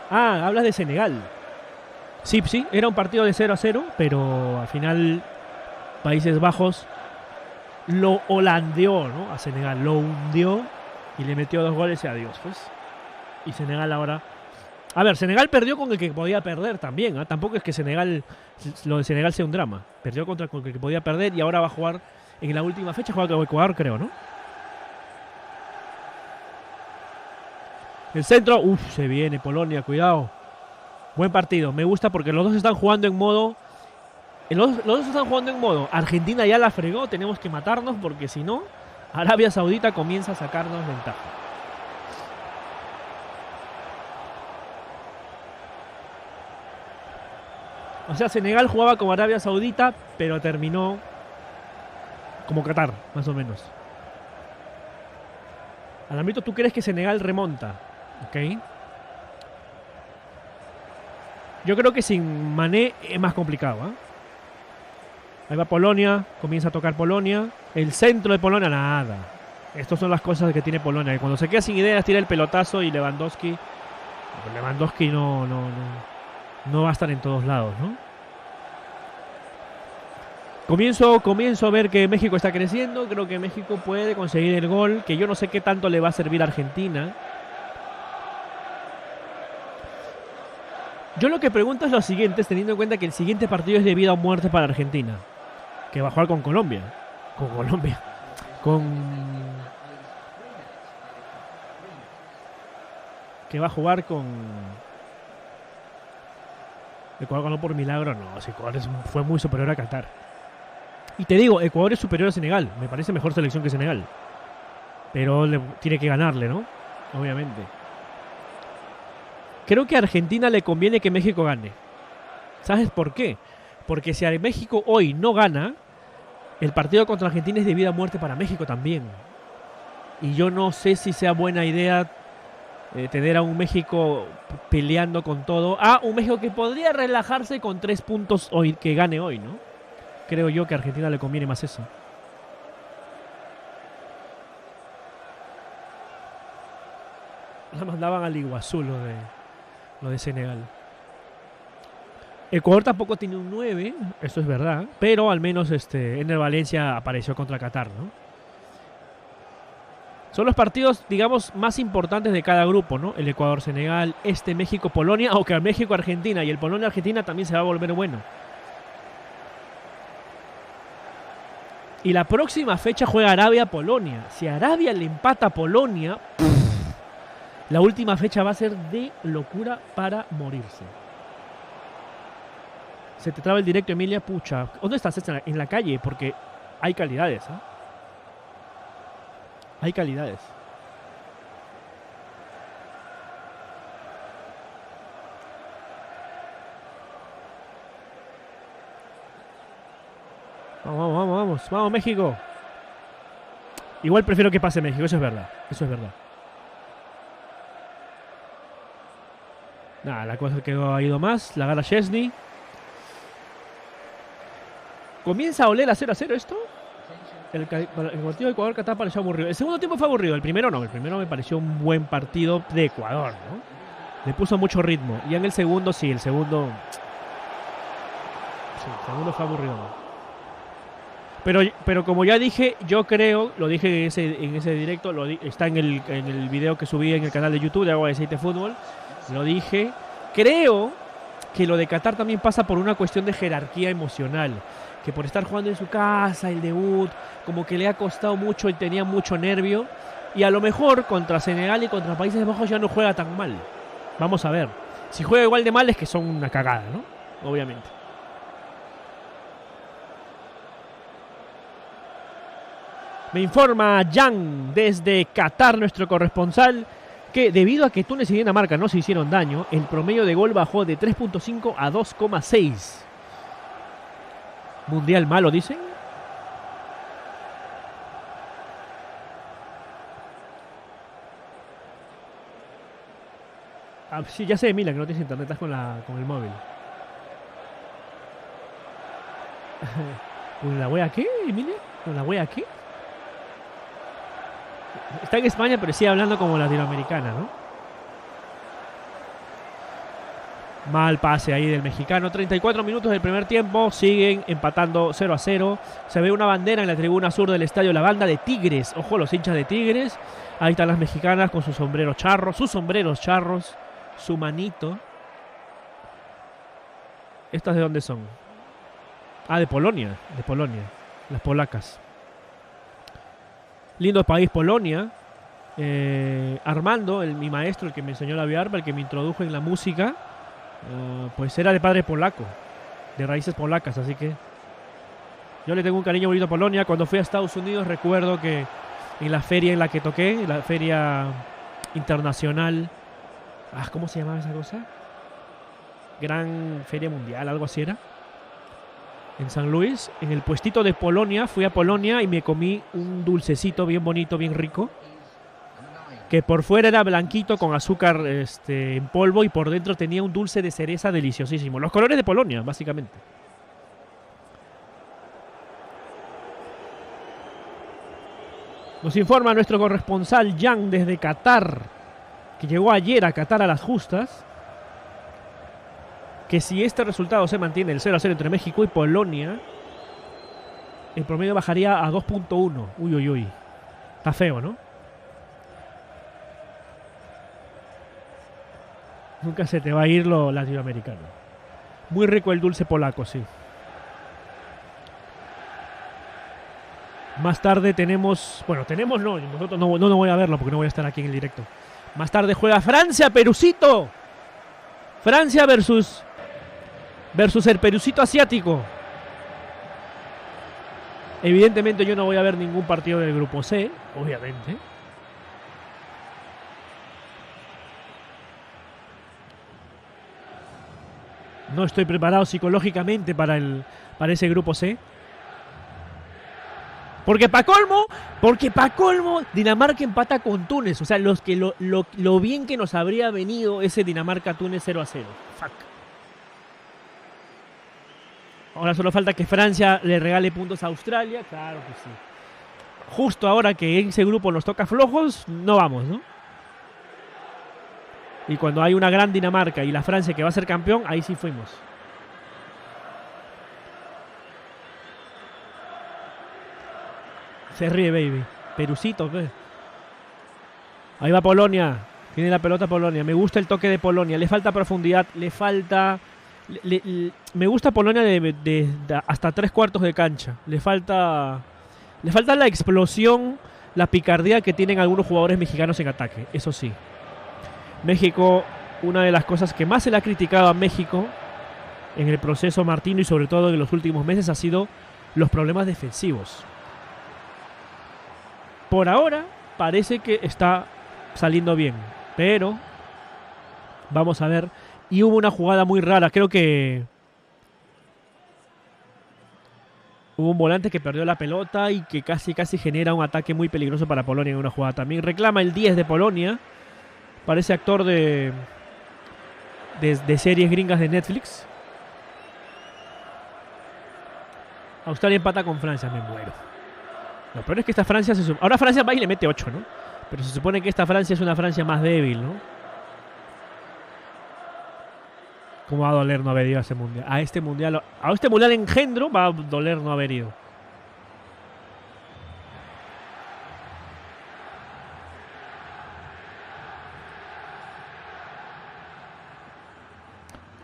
Hablas de Senegal. Sí, era un partido de 0-0, pero al final Países Bajos lo holandeó, ¿no? A Senegal, lo hundió y le metió 2 goles y adiós, pues. Y Senegal ahora... A ver, Senegal perdió con el que podía perder también, ¿eh? Tampoco es que lo de Senegal sea un drama. Perdió con el que podía perder y ahora va a jugar en la última fecha, juega con Ecuador, creo, ¿no? El centro, se viene Polonia, cuidado. Buen partido, me gusta porque los dos están jugando en modo... Los dos están jugando en modo. Argentina ya la fregó, tenemos que matarnos porque si no, Arabia Saudita comienza a sacarnos ventaja. O sea, Senegal jugaba como Arabia Saudita, pero terminó como Qatar, más o menos. Alambrito, ¿tú crees que Senegal remonta? ¿Ok? Yo creo que sin Mané es más complicado, ¿eh? Ahí va Polonia, comienza a tocar Polonia. El centro de Polonia, nada. Estas son las cosas que tiene Polonia. Que cuando se queda sin ideas, tira el pelotazo y Lewandowski no va a estar en todos lados, ¿no? Comienzo a ver que México está creciendo. Creo que México puede conseguir el gol, que yo no sé qué tanto le va a servir a Argentina. Yo lo que pregunto es lo siguiente, teniendo en cuenta que el siguiente partido es de vida o muerte para Argentina, que va a jugar con Colombia. Que va a jugar con... Ecuador ganó por milagro, no, Ecuador fue muy superior a Qatar. Y te digo, Ecuador es superior a Senegal, me parece mejor selección que Senegal. Pero tiene que ganarle, ¿no? Obviamente. Creo que a Argentina le conviene que México gane. ¿Sabes por qué? Porque si a México hoy no gana, el partido contra Argentina es de vida o muerte para México también. Y yo no sé si sea buena idea tener a un México peleando con todo. Un México que podría relajarse con 3 puntos hoy, que gane hoy, ¿no? Creo yo que a Argentina le conviene más eso. La mandaban al Iguazú lo de Senegal. Ecuador tampoco tiene un 9, eso es verdad, pero al menos Ener Valencia apareció contra Qatar, ¿no? Son los partidos, digamos, más importantes de cada grupo, ¿no? El Ecuador-Senegal, México-Polonia, aunque el México-Argentina y el Polonia-Argentina también se va a volver bueno. Y la próxima fecha juega Arabia-Polonia. Si Arabia le empata a Polonia, la última fecha va a ser de locura para morirse. Se te traba el directo, Emilia, pucha. ¿Dónde estás? En la calle, porque hay calidades, ¿eh? Hay calidades. Vamos, México. Igual prefiero que pase México, eso es verdad. Nada, la cosa que ha ido más. La gana Chesney. ¿Comienza a oler a 0-0 esto? El partido de Ecuador-Qatar pareció aburrido. El segundo tiempo fue aburrido, el primero no. El primero me pareció un buen partido de Ecuador, ¿no? Le puso mucho ritmo. Y en el segundo, sí, el segundo fue aburrido. Pero como ya dije, yo creo, lo dije en ese directo, está en el video que subí en el canal de YouTube de Agua de Aceite Fútbol. Lo dije. Creo que lo de Qatar también pasa por una cuestión de jerarquía emocional. Que por estar jugando en su casa, el debut, como que le ha costado mucho y tenía mucho nervio. Y a lo mejor contra Senegal y contra Países Bajos ya no juega tan mal. Vamos a ver. Si juega igual de mal es que son una cagada, ¿no? Obviamente. Me informa Jan desde Qatar, nuestro corresponsal, que debido a que Túnez y Dinamarca no se hicieron daño, el promedio de gol bajó de 3.5 a 2.6. Mundial malo, dicen. Sí, ya sé, Mila, que no tienes internet, estás con el móvil. ¿Con la wea qué, Emilia? ¿Con la wea qué? Está en España, pero sigue hablando como latinoamericana, ¿no? Mal pase ahí del mexicano. 34 minutos del primer tiempo. Siguen empatando 0-0. Se ve una bandera en la tribuna sur del estadio. La banda de Tigres. Ojo, los hinchas de Tigres. Ahí están las mexicanas con sus sombreros charros. Su manito. ¿Estas de dónde son? De Polonia. Las polacas. Lindo país, Polonia. Armando, mi maestro, el que me enseñó la viarpa, el que me introdujo en la música, pues era de padre polaco, de raíces polacas, así que yo le tengo un cariño bonito a Polonia. Cuando fui a Estados Unidos recuerdo que en la feria en la que toqué, la feria internacional, ¿cómo se llamaba esa cosa? Gran Feria Mundial, algo así era. En San Luis, en el puestito de Polonia, fui a Polonia y me comí un dulcecito bien bonito, bien rico, que por fuera era blanquito con azúcar en polvo y por dentro tenía un dulce de cereza deliciosísimo. Los colores de Polonia, básicamente. Nos informa nuestro corresponsal Jan desde Qatar, que llegó ayer a Qatar a las justas, que si este resultado se mantiene, el 0-0 entre México y Polonia, el promedio bajaría a 2.1. Uy, uy, uy. Está feo, ¿no? Nunca se te va a ir lo latinoamericano. Muy rico el dulce polaco, sí. Más tarde tenemos... Bueno, tenemos no. Nosotros no voy a verlo porque no voy a estar aquí en el directo. Más tarde juega Francia, Perucito. Francia versus el Perucito asiático. Evidentemente yo no voy a ver ningún partido del grupo C, obviamente. No estoy preparado psicológicamente para ese grupo C. Porque pa' colmo, Dinamarca empata con Túnez. O sea, lo bien que nos habría venido ese Dinamarca-Túnez 0-0. Fuck. Ahora solo falta que Francia le regale puntos a Australia. Claro que sí. Justo ahora que en ese grupo nos toca flojos, no vamos, ¿no? Y cuando hay una gran Dinamarca y la Francia que va a ser campeón, ahí sí fuimos. Se ríe, baby. Perucito, ¿qué? Ahí va Polonia. Tiene la pelota Polonia. Me gusta el toque de Polonia. Le falta profundidad. Le falta... me gusta Polonia de hasta 3/4 de cancha. Le falta la explosión, la picardía que tienen algunos jugadores mexicanos en ataque. Eso sí. México, una de las cosas que más se le ha criticado a México en el proceso Martino y sobre todo en los últimos meses ha sido los problemas defensivos. Por ahora parece que está saliendo bien, pero vamos a ver. Y hubo una jugada muy rara, creo que hubo un volante que perdió la pelota y que casi genera un ataque muy peligroso para Polonia en una jugada. También reclama el 10 de Polonia. Parece actor de series gringas de Netflix. Australia empata con Francia, me muero. Lo peor es que esta Francia ahora Francia va y le mete 8, ¿no? Pero se supone que esta Francia es una Francia más débil, ¿no? ¿Cómo va a doler no haber ido a ese mundial? A este mundial engendro va a doler no haber ido.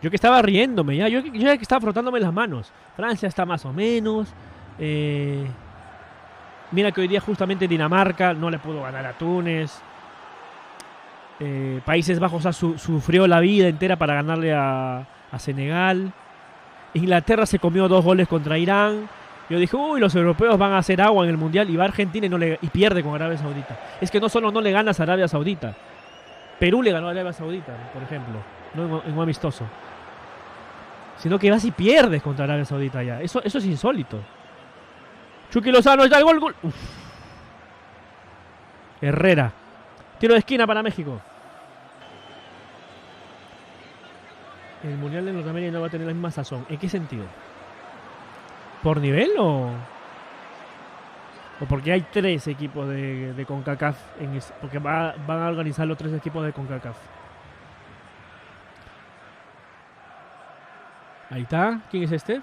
Yo que estaba riéndome ya. Yo ya que estaba frotándome las manos. Francia está más o menos. Mira que hoy día justamente Dinamarca no le pudo ganar a Túnez. Países Bajos sufrió la vida entera para ganarle a Senegal. Inglaterra se comió 2 goles contra Irán. Yo dije, uy, los europeos van a hacer agua en el mundial. Y va a Argentina y pierde con Arabia Saudita. Es que no solo no le ganas a Arabia Saudita. Perú le ganó a Arabia Saudita, por ejemplo. No en un amistoso. Sino que vas y pierdes contra Arabia Saudita ya. Eso es insólito. Chucky Lozano, está el gol. Uf. Herrera. Tiro de esquina para México. El mundial de Norteamérica no va a tener la misma sazón. ¿En qué sentido? ¿Por nivel o porque hay 3 equipos de CONCACAF? Porque van a organizar los 3 equipos de CONCACAF. Ahí está. ¿Quién es este?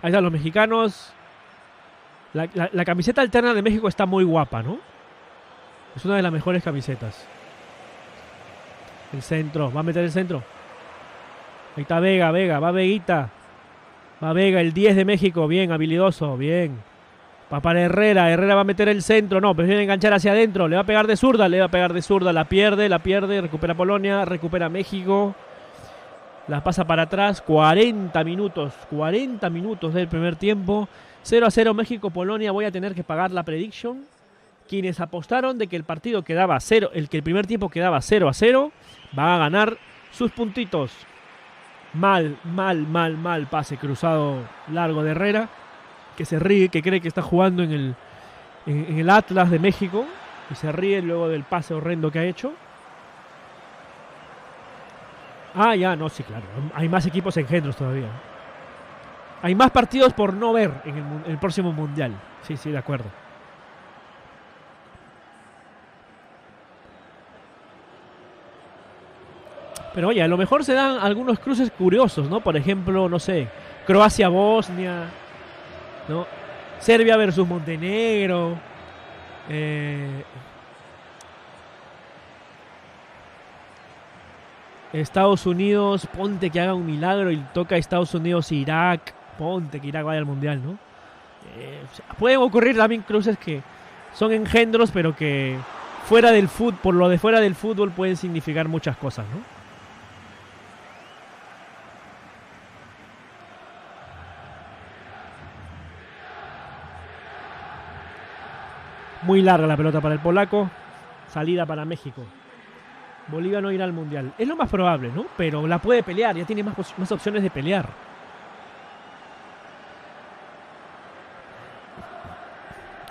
Ahí están los mexicanos. La camiseta alterna de México está muy guapa, ¿no? Es una de las mejores camisetas. El centro. ¿Va a meter el centro? Ahí está Vega. Va Veguita. Va Vega, el 10 de México. Bien, habilidoso. Bien. Va para Herrera. Herrera va a meter el centro. No, prefiere enganchar hacia adentro. Le va a pegar de zurda. La pierde. Recupera Polonia. Recupera México. La pasa para atrás. 40 minutos. 40 minutos del primer tiempo. 0-0 México-Polonia. Voy a tener que pagar la prediction. Quienes apostaron de que el partido quedaba 0, que el primer tiempo quedaba 0-0, van a ganar sus puntitos. Mal pase cruzado largo de Herrera, que se ríe, que cree que está jugando en el Atlas de México y se ríe luego del pase horrendo que ha hecho. Ah, ya, no, sí, claro. Hay más equipos engendros todavía. Hay más partidos por no ver en el próximo mundial. Sí, de acuerdo. Pero oye, a lo mejor se dan algunos cruces curiosos, ¿no? Por ejemplo, no sé, Croacia-Bosnia, ¿no? Serbia versus Montenegro. Estados Unidos, ponte que haga un milagro y toca a Estados Unidos-Irak. Ponte que Irak vaya al Mundial, ¿no? Pueden ocurrir también cruces que son engendros, pero que fuera del fútbol, por lo de fuera del fútbol pueden significar muchas cosas, ¿no? Muy larga la pelota para el polaco. Salida para México. Bolivia no irá al Mundial. Es lo más probable, ¿no? Pero la puede pelear, ya tiene más opciones de pelear.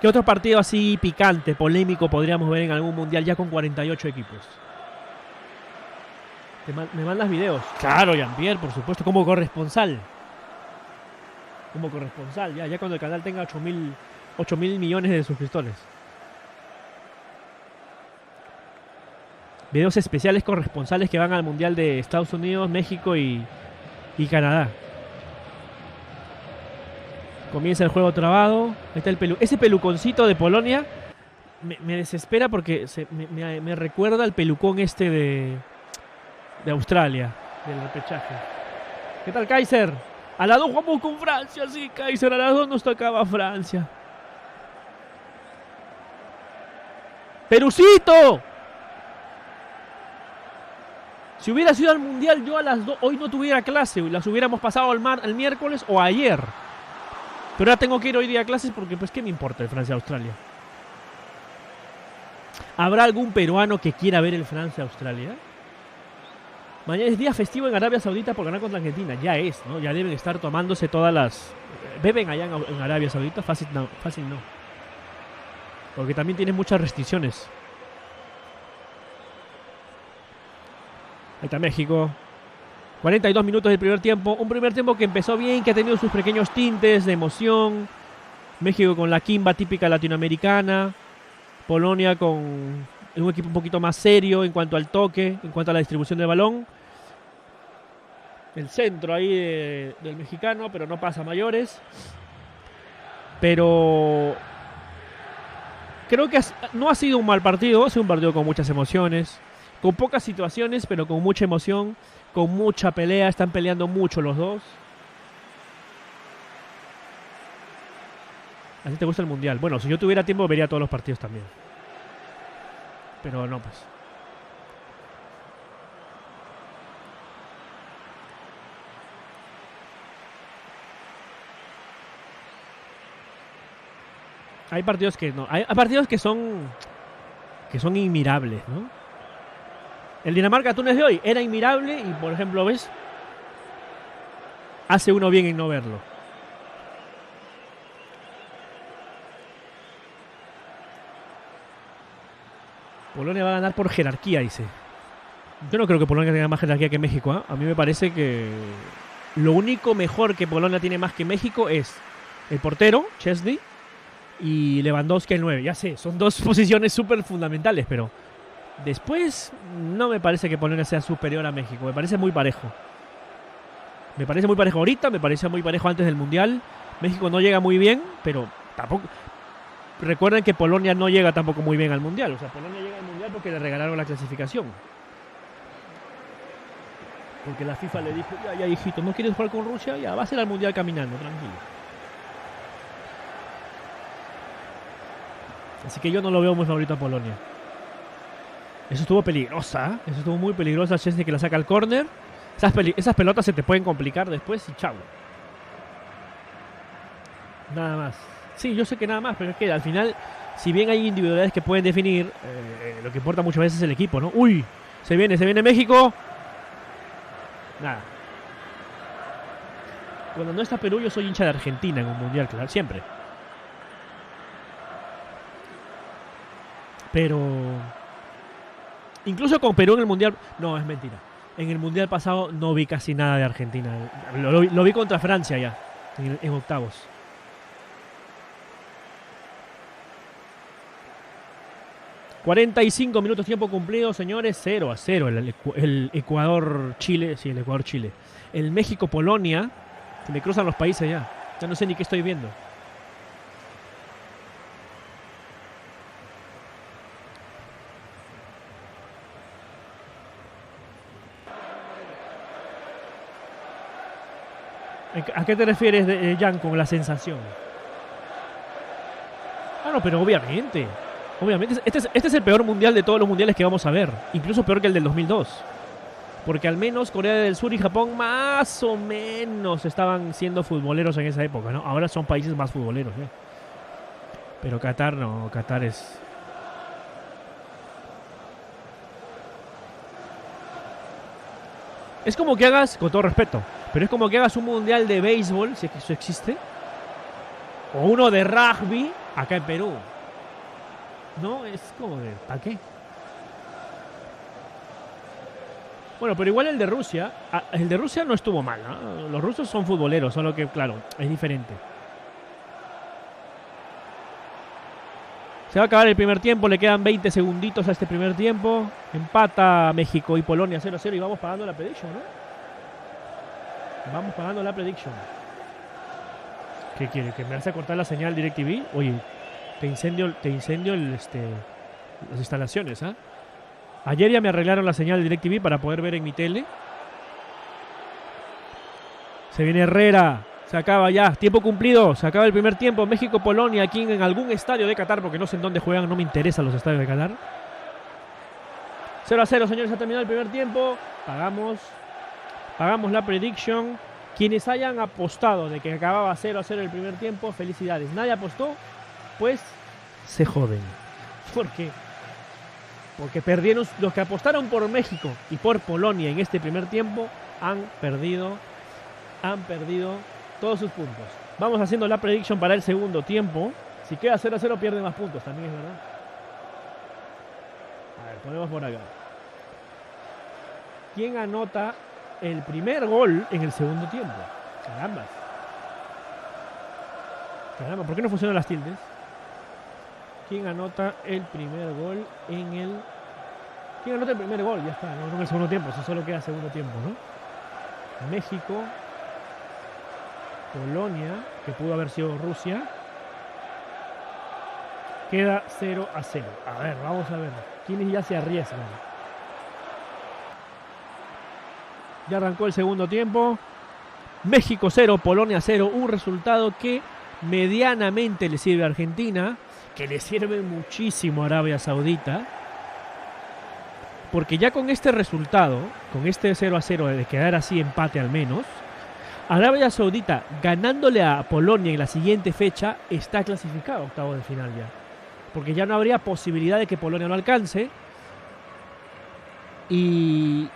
¿Qué otro partido así picante, polémico podríamos ver en algún Mundial ya con 48 equipos? ¿Me mandas videos? Claro, Jean-Pierre, por supuesto, como corresponsal. Como corresponsal, ya cuando el canal tenga 8.000 millones de suscriptores. Videos especiales corresponsales que van al Mundial de Estados Unidos, México y Canadá. Comienza el juego trabado. Ahí está ese peluconcito de Polonia. Me desespera porque me recuerda al pelucón este de Australia, del repechaje. ¿Qué tal, Kaiser? A las 2 jugamos con Francia, sí, Kaiser. A las 2 nos tocaba Francia. ¡Perucito! Si hubiera sido al Mundial, yo a las 2 hoy no tuviera clase. Las hubiéramos pasado el miércoles o ayer. Pero ahora tengo que ir hoy día a clases porque, pues, ¿qué me importa el Francia-Australia? ¿Habrá algún peruano que quiera ver el Francia-Australia? Mañana es día festivo en Arabia Saudita por ganar contra Argentina. Ya es, ¿no? Ya deben estar tomándose todas las... ¿Beben allá en Arabia Saudita? Fácil no. Porque también tienen muchas restricciones. Ahí está México. 42 minutos del primer tiempo. Un primer tiempo que empezó bien, que ha tenido sus pequeños tintes de emoción. México con la quimba típica latinoamericana. Polonia con un equipo un poquito más serio en cuanto al toque, en cuanto a la distribución del balón. El centro ahí del mexicano, pero no pasa a mayores. Pero creo que no ha sido un mal partido. Ha sido un partido con muchas emociones. Con pocas situaciones, pero con mucha emoción, con mucha pelea. Están peleando mucho los dos. ¿Así te gusta el Mundial? Bueno, si yo tuviera tiempo vería todos los partidos también. Pero no, pues. Hay partidos que no. Hay partidos que son inmirables, ¿no? El Dinamarca-Túnez de hoy era inmirable y, por ejemplo, ¿ves? Hace uno bien en no verlo. Polonia va a ganar por jerarquía, dice. Yo no creo que Polonia tenga más jerarquía que México, ¿eh? A mí me parece que lo único mejor que Polonia tiene más que México es el portero, Szczesny, y Lewandowski el 9. Ya sé, son dos posiciones súper fundamentales, pero después no me parece que Polonia sea superior a México. Me parece muy parejo. Me parece muy parejo ahorita, me parece muy parejo antes del Mundial. México no llega muy bien, pero tampoco... Recuerden que Polonia no llega tampoco muy bien al Mundial. O sea, Polonia llega al Mundial porque le regalaron la clasificación. Porque la FIFA le dijo, ya hijito, ¿no quieres jugar con Rusia? Ya, vas a ir al Mundial caminando, tranquilo. Así que yo no lo veo muy favorito a Polonia. Eso estuvo peligrosa, ¿eh? Eso estuvo muy peligrosa. Szczesny que la saca al córner. Esas pelotas se te pueden complicar después y chau. Nada más. Sí, yo sé que nada más, pero es que al final, si bien hay individualidades que pueden definir, lo que importa muchas veces es el equipo, ¿no? ¡Uy! Se viene México. Nada. Cuando no está Perú, yo soy hincha de Argentina en un Mundial, claro, siempre. Pero... incluso con Perú en el Mundial... No, es mentira. En el Mundial pasado no vi casi nada de Argentina. Lo vi contra Francia ya, en octavos. 45 minutos tiempo cumplido, señores. 0-0 el Ecuador-Chile. Sí, el Ecuador-Chile. El México-Polonia. Se me cruzan los países ya. Ya no sé ni qué estoy viendo. ¿A qué te refieres, Jan, con la sensación? Ah, no, pero obviamente. Obviamente. Este es el peor mundial de todos los mundiales que vamos a ver. Incluso peor que el del 2002. Porque al menos Corea del Sur y Japón más o menos estaban siendo futboleros en esa época, ¿no? Ahora son países más futboleros, ¿eh? Pero Qatar no. Qatar es... Es como que hagas, con todo respeto, pero es como que hagas un mundial de béisbol, si es que eso existe, o uno de rugby acá en Perú. No, es como de, ¿para qué? Bueno, pero igual el de Rusia no estuvo mal, ¿no? Los rusos son futboleros, solo que, claro, es diferente. Se va a acabar el primer tiempo, le quedan 20 segunditos a este primer tiempo. Empata México y Polonia 0-0 y vamos pagando la prediction, ¿no? Vamos pagando la prediction. ¿Qué quiere? ¿Que me hace cortar la señal DirecTV? Oye, te incendio las instalaciones, ¿ah? Ayer ya me arreglaron la señal de DirecTV para poder ver en mi tele. Se viene Herrera. Se acaba ya. Tiempo cumplido. Se acaba el primer tiempo. México-Polonia aquí en algún estadio de Qatar, porque no sé en dónde juegan. No me interesan los estadios de Qatar. 0-0, señores. Ha terminado el primer tiempo. Pagamos la prediction. Quienes hayan apostado de que acababa 0-0 el primer tiempo, felicidades. Nadie apostó, pues se joden. ¿Por qué? Porque perdieron. Los que apostaron por México y por Polonia en este primer tiempo han perdido todos sus puntos. Vamos haciendo la prediction para el segundo tiempo. Si queda 0-0 pierde más puntos, también es verdad. A ver, ponemos por acá. ¿Quién anota el primer gol en el segundo tiempo? Caramba, ¿por qué no funcionan las tildes? ¿Quién anota el primer gol en el... ¿Quién anota el primer gol? Ya está, no en el segundo tiempo, si solo queda segundo tiempo, ¿no? México, Polonia, que pudo haber sido Rusia. Queda 0-0. A ver, vamos a ver. ¿Quiénes ya se arriesgan? Ya arrancó el segundo tiempo. México 0, Polonia 0. Un resultado que medianamente le sirve a Argentina, que le sirve muchísimo a Arabia Saudita. Porque ya con este resultado, con este 0-0 de quedar así empate al menos, Arabia Saudita ganándole a Polonia en la siguiente fecha está clasificado a octavos de final ya. Porque ya no habría posibilidad de que Polonia no alcance. Y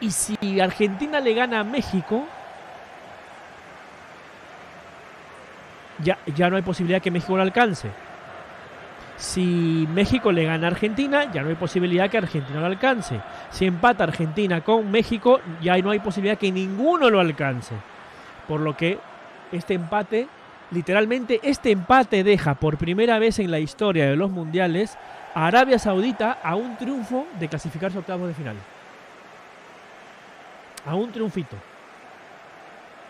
si Argentina le gana a México, ya no hay posibilidad que México lo alcance. Si México le gana a Argentina, ya no hay posibilidad que Argentina lo alcance. Si empata Argentina con México, ya no hay posibilidad que ninguno lo alcance. Por lo que este empate, literalmente este empate deja por primera vez en la historia de los mundiales a Arabia Saudita a un triunfo de clasificarse a octavos de final. A un triunfito.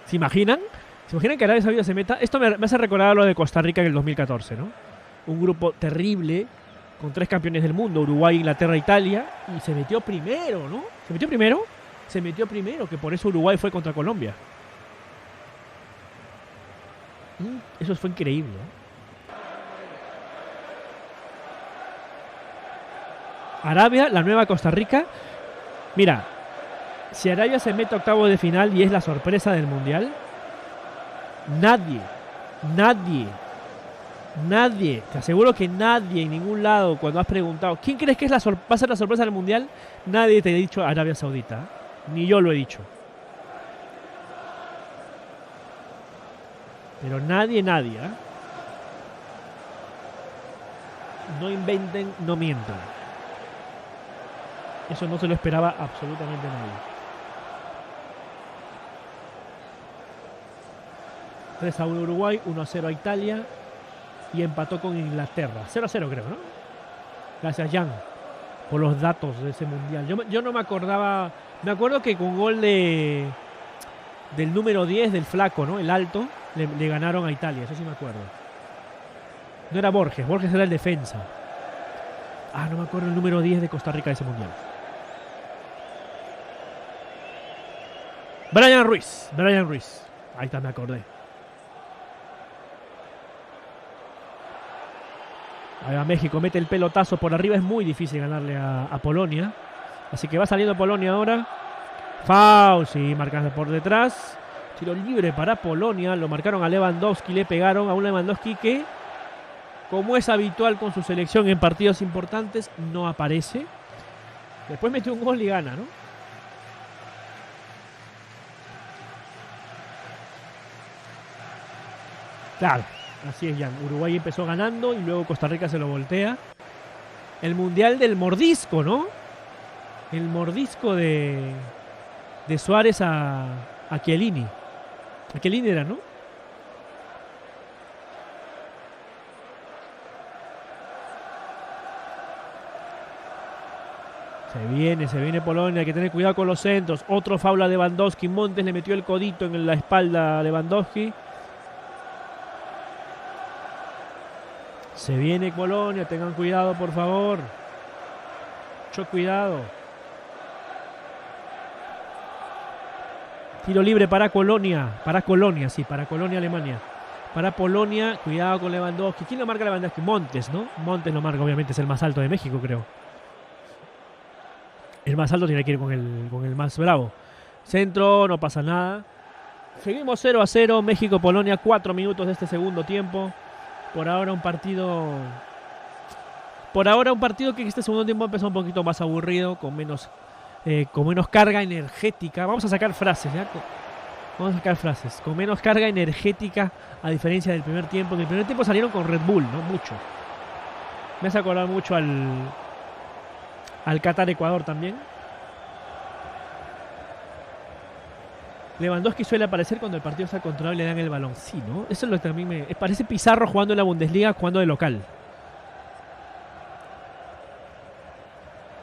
¿Se imaginan? ¿Se imaginan que Arabia Saudita se meta? Esto me hace recordar a lo de Costa Rica en el 2014, ¿no? Un grupo terrible con 3 campeones del mundo, Uruguay, Inglaterra, Italia, y se metió primero, ¿no? ¿Se metió primero? Se metió primero, que por eso Uruguay fue contra Colombia. Eso fue increíble, ¿no? Arabia, la nueva Costa Rica. Mira, si Arabia se mete a octavos de final y es la sorpresa del mundial, nadie, te aseguro que nadie en ningún lado, cuando has preguntado ¿quién crees que va a ser la sorpresa del mundial?, nadie te ha dicho Arabia Saudita, ni yo lo he dicho. Pero nadie, ¿eh? No inventen, no mientan. Eso no se lo esperaba absolutamente nadie. 3-1 Uruguay, 1-0 a Italia. y empató con Inglaterra. 0-0 creo, ¿no? Gracias, Jan, por los datos de ese mundial. Yo no me acordaba. Me acuerdo que con gol del número 10 del flaco, ¿no? El alto, le ganaron a Italia. Eso sí me acuerdo. No era Borges. Borges era el defensa. Ah, no me acuerdo el número 10 de Costa Rica de ese mundial. Brian Ruiz. Ahí está, me acordé. Ahí va México, mete el pelotazo por arriba. Es muy difícil ganarle a Polonia. Así que va saliendo Polonia ahora. Foul, sí, marcando por detrás. Tiro libre para Polonia. Lo marcaron a Lewandowski, le pegaron a un Lewandowski que, como es habitual con su selección en partidos importantes, no aparece. Después mete un gol y gana, ¿no? Claro, así es, Jan. Uruguay empezó ganando y luego Costa Rica se lo voltea. El mundial del mordisco, ¿no? El mordisco de Suárez a Chiellini. A Chiellini era, ¿no? Se viene Polonia, hay que tener cuidado con los centros. Otro foul a Lewandowski. Montes le metió el codito en la espalda a Lewandowski. Se viene Polonia, tengan cuidado, por favor. Mucho cuidado. Tiro libre para Colonia. Para Colonia, Alemania. Para Polonia, cuidado con Lewandowski. ¿Quién lo marca Lewandowski? Montes, ¿no? Montes lo marca, obviamente, es el más alto de México, creo. El más alto tiene que ir con el más bravo. Centro, no pasa nada. Seguimos 0-0. México-Polonia, 4 minutos de este segundo tiempo. Por ahora un partido que en este segundo tiempo empezó un poquito más aburrido, con menos carga energética. Vamos a sacar frases, ¿ya? Con menos carga energética, a diferencia del primer tiempo. En el primer tiempo salieron con Red Bull, ¿no? Mucho. Me hace acordar mucho al Qatar-Ecuador también. Lewandowski suele aparecer cuando el partido está controlado y le dan el balón. Sí, ¿no? Eso es lo que también me... Parece Pizarro jugando en la Bundesliga, jugando de local.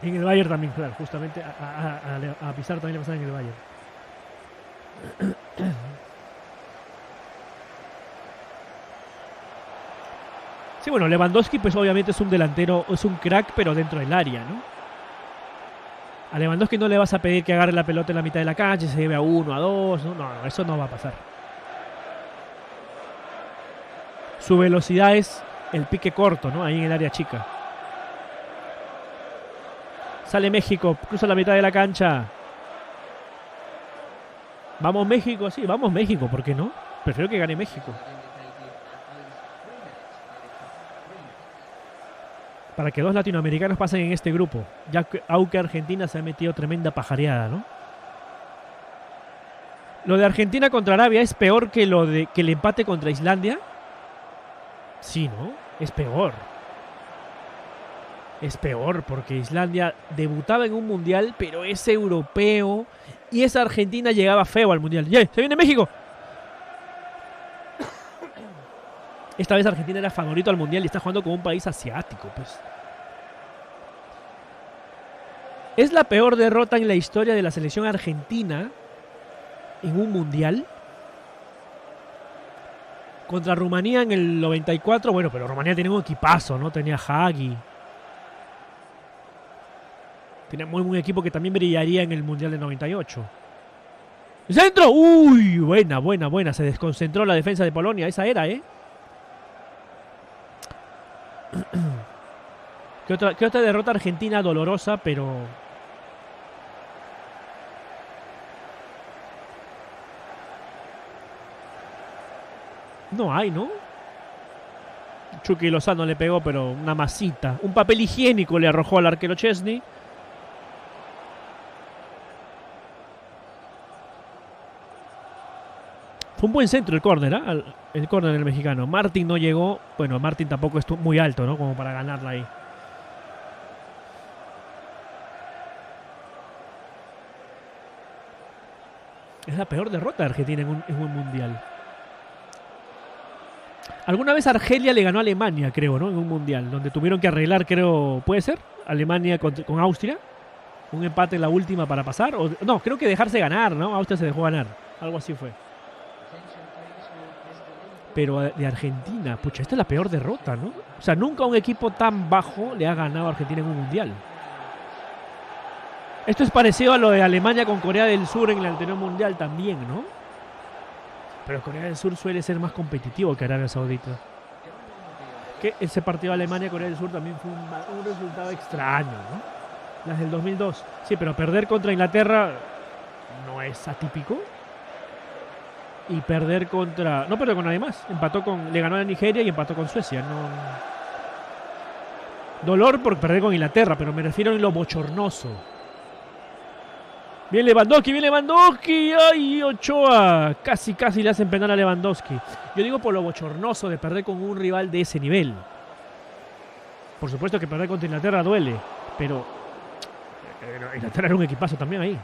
En el Bayern también, claro. Justamente a Pizarro también le pasaba en el Bayern. Sí, bueno, Lewandowski pues obviamente es un delantero, es un crack, pero dentro del área, ¿no? A Lewandowski no le vas a pedir que agarre la pelota en la mitad de la cancha y se lleve a 1, a 2. No, eso no va a pasar. Su velocidad es el pique corto, ¿no? Ahí en el área chica. Sale México, cruza la mitad de la cancha. Vamos México, sí, vamos México, ¿por qué no? Prefiero que gane México. Para que 2 latinoamericanos pasen en este grupo, ya que aunque Argentina se ha metido tremenda pajareada, ¿no? Lo de Argentina contra Arabia es peor que que el empate contra Islandia. Sí, ¿no? Es peor. Es peor porque Islandia debutaba en un mundial, pero es europeo, y esa Argentina llegaba feo al mundial. ¡Yeah! ¡Se viene México! Esta vez Argentina era favorito al mundial y está jugando con un país asiático, pues. Es la peor derrota en la historia de la selección argentina en un mundial. Contra Rumanía en el 94. Bueno, pero Rumanía tenía un equipazo, ¿no? Tenía Hagi. Tenía muy buen equipo que también brillaría en el mundial del 98. ¡Centro! ¡Uy! Buena. Se desconcentró la defensa de Polonia. Esa era, ¿eh? ¿Qué otra derrota argentina dolorosa, pero... No hay, ¿no? Chucky Lozano le pegó, pero una masita. Un papel higiénico le arrojó al arquero Chesney. Fue un buen centro el córner, ¿eh? El córner del mexicano. Martín no llegó. Bueno, Martín tampoco estuvo muy alto, ¿no? Como para ganarla ahí. Es la peor derrota de Argentina en un mundial. Alguna vez Argelia le ganó a Alemania, creo, ¿no? En un mundial, donde tuvieron que arreglar, creo, ¿puede ser? Alemania con Austria. Un empate en la última para pasar. O, no, creo que dejarse ganar, ¿no? Austria se dejó ganar. Algo así fue. Pero de Argentina, pucha, esta es la peor derrota, ¿no? O sea, nunca un equipo tan bajo le ha ganado a Argentina en un mundial. Esto es parecido a lo de Alemania con Corea del Sur en el anterior mundial también, ¿no? Pero Corea del Sur suele ser más competitivo que Arabia Saudita. Que ese partido de Alemania-Corea del Sur también fue un resultado extraño, ¿no? Las del 2002. Sí, pero perder contra Inglaterra no es atípico. Y perder contra... No perdió con nadie más. Le ganó a Nigeria y empató con Suecia. No... Dolor por perder con Inglaterra, pero me refiero a lo bochornoso. Bien Lewandowski, ¡ay, Ochoa! Casi le hacen penal a Lewandowski. Yo digo por lo bochornoso de perder con un rival de ese nivel. Por supuesto que perder contra Inglaterra duele, pero Inglaterra era un equipazo también ahí.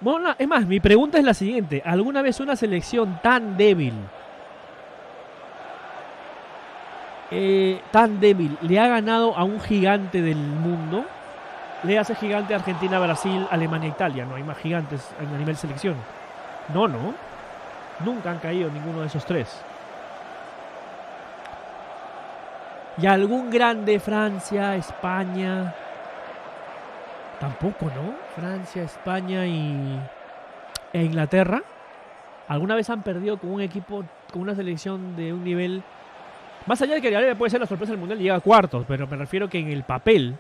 Bueno, es más, mi pregunta es la siguiente. ¿Alguna vez una selección tan débil le ha ganado a un gigante del mundo? Le hace gigante a Argentina, Brasil, Alemania, Italia. No hay más gigantes a nivel selección. No. Nunca han caído ninguno de esos tres. Y algún grande, Francia, España. Tampoco, ¿no? Francia, España e Inglaterra. ¿Alguna vez han perdido con un equipo, con una selección de un nivel... Más allá de que Arabia puede ser la sorpresa del mundial y llega a cuartos, pero me refiero que en el papel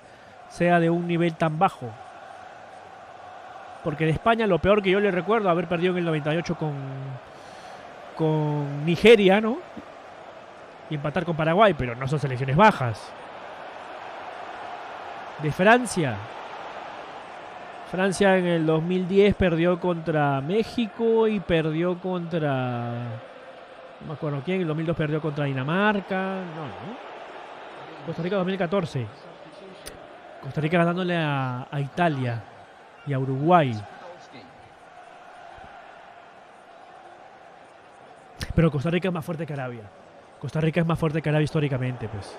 sea de un nivel tan bajo. Porque de España lo peor que yo le recuerdo haber perdido en el 98 con Nigeria, ¿no? Y empatar con Paraguay, pero no son selecciones bajas. De Francia en el 2010 perdió contra México y perdió contra... No me acuerdo quién. En el 2002 perdió contra Dinamarca. No. Costa Rica 2014. Costa Rica ganándole a Italia y a Uruguay. Pero Costa Rica es más fuerte que Arabia. Costa Rica es más fuerte que Arabia históricamente, pues.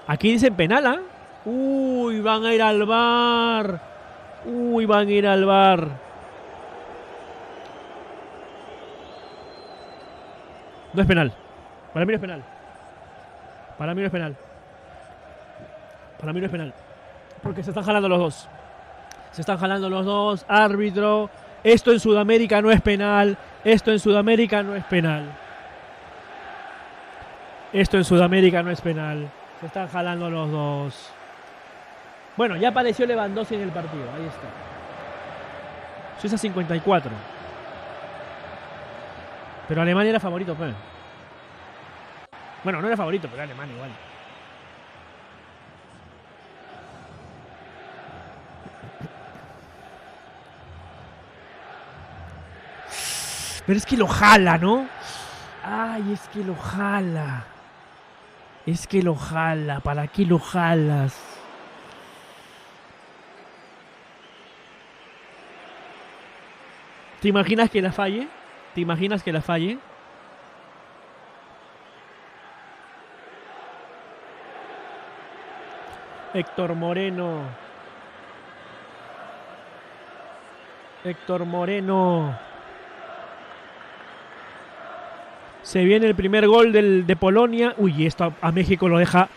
Aquí dicen penal, ¿ah? Uy, van a ir al VAR. No es penal. Para mí no es penal. Porque se están jalando los dos. Árbitro. Esto en Sudamérica no es penal. Se están jalando los dos. Bueno, ya apareció Lewandowski en el partido. Ahí está. Suiza 54. Pero Alemania era favorito, pues. Bueno, no era favorito, pero era Alemania igual. Pero es que lo jala, ¿no? Ay, es que lo jala. ¿Para qué lo jalas? ¿Te imaginas que la falle? Héctor Moreno. Se viene el primer gol de Polonia. Uy, esto a México lo deja...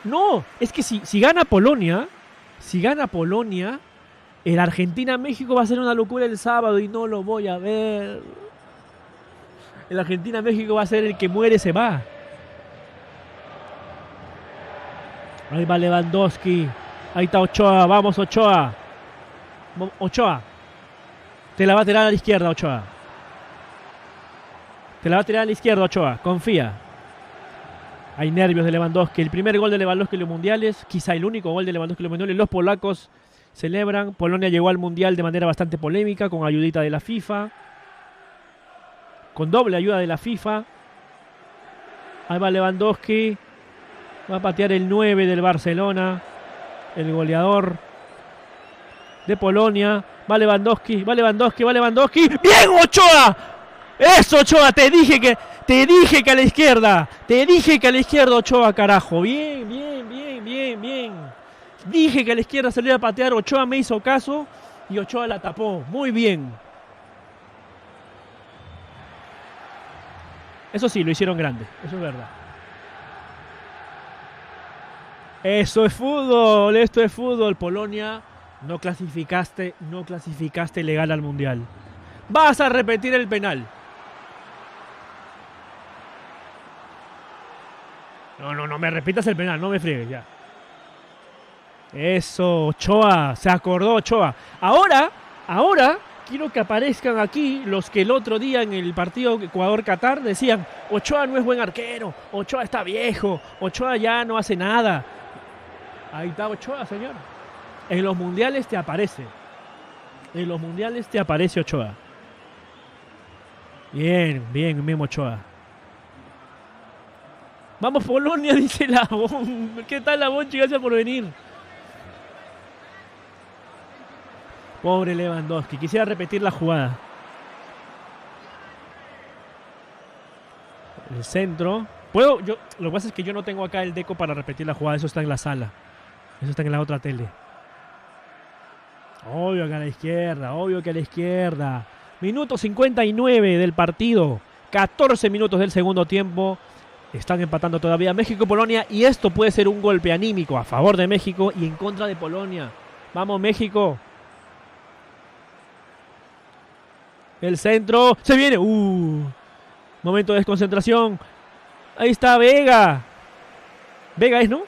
No, es que si gana Polonia, el Argentina-México va a ser una locura el sábado y no lo voy a ver. El Argentina-México va a ser el que muere, se va. Ahí va Lewandowski. Ahí está Ochoa. Vamos, Ochoa. Te la va a tirar a la izquierda, Ochoa. Confía. Hay nervios de Lewandowski. El primer gol de Lewandowski en los mundiales. Quizá el único gol de Lewandowski en los mundiales. Los polacos celebran. Polonia llegó al mundial de manera bastante polémica, con ayudita de la FIFA. Con doble ayuda de la FIFA. Ahí va Lewandowski. Va a patear el 9 del Barcelona, el goleador de Polonia. Va Lewandowski, va Lewandowski, va Lewandowski. ¡Bien, Ochoa! ¡Eso, Ochoa! Te dije que a la izquierda. Te dije que a la izquierda, Ochoa, carajo. Bien, bien, bien, bien, bien. Dije que a la izquierda salía a patear. Ochoa me hizo caso y Ochoa la tapó. Muy bien. Eso sí, lo hicieron grande. Eso es verdad. Eso es fútbol. Esto es fútbol. Polonia, no clasificaste legal al Mundial. Vas a repetir el penal. No me repitas el penal, no me friegues ya. Eso, Ochoa, se acordó Ochoa. Ahora, quiero que aparezcan aquí los que el otro día en el partido Ecuador-Qatar decían: Ochoa no es buen arquero, Ochoa está viejo, Ochoa ya no hace nada. Ahí está Ochoa, señor. En los mundiales te aparece. En los mundiales te aparece Ochoa. Bien, bien, Memo Ochoa. Vamos Polonia, dice Labón. ¿Qué tal Labón? Gracias por venir. Pobre Lewandowski. Quisiera repetir la jugada. El centro. Lo que pasa es que yo no tengo acá el deco para repetir la jugada. Eso está en la sala. Eso está en la otra tele. Obvio que a la izquierda. Obvio que a la izquierda. Minuto 59 del partido. 14 minutos del segundo tiempo. Están empatando todavía México-Polonia. Y esto puede ser un golpe anímico a favor de México y en contra de Polonia. Vamos, México. El centro. Se viene. Momento de desconcentración. Ahí está Vega. Vega es, ¿no?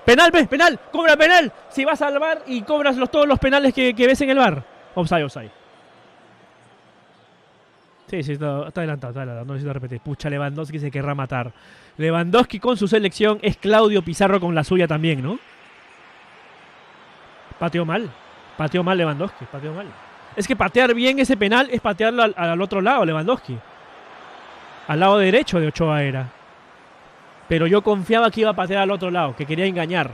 Penal, ¿ves? Penal. Cobra penal. Si vas al VAR y cobras todos los penales que ves en el VAR. Offside. Sí, está adelantado. No necesito repetir. Pucha, Lewandowski se querrá matar. Lewandowski con su selección es Claudio Pizarro con la suya también, ¿no? Pateó mal Lewandowski. Pateó mal. Es que patear bien ese penal es patearlo al otro lado, Lewandowski. Al lado derecho de Ochoa era. Pero yo confiaba que iba a patear al otro lado, que quería engañar.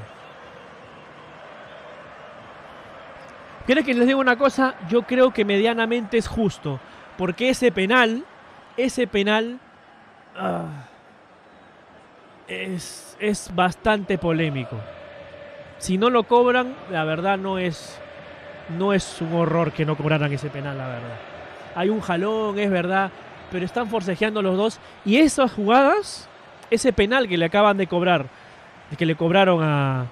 ¿Quieren que les diga una cosa? Yo creo que medianamente es justo. Porque ese penal es bastante polémico. Si no lo cobran, la verdad no es un horror que no cobraran ese penal, la verdad. Hay un jalón, es verdad, pero están forcejeando los dos. Y esas jugadas, ese penal que le acaban de cobrar, que le cobraron a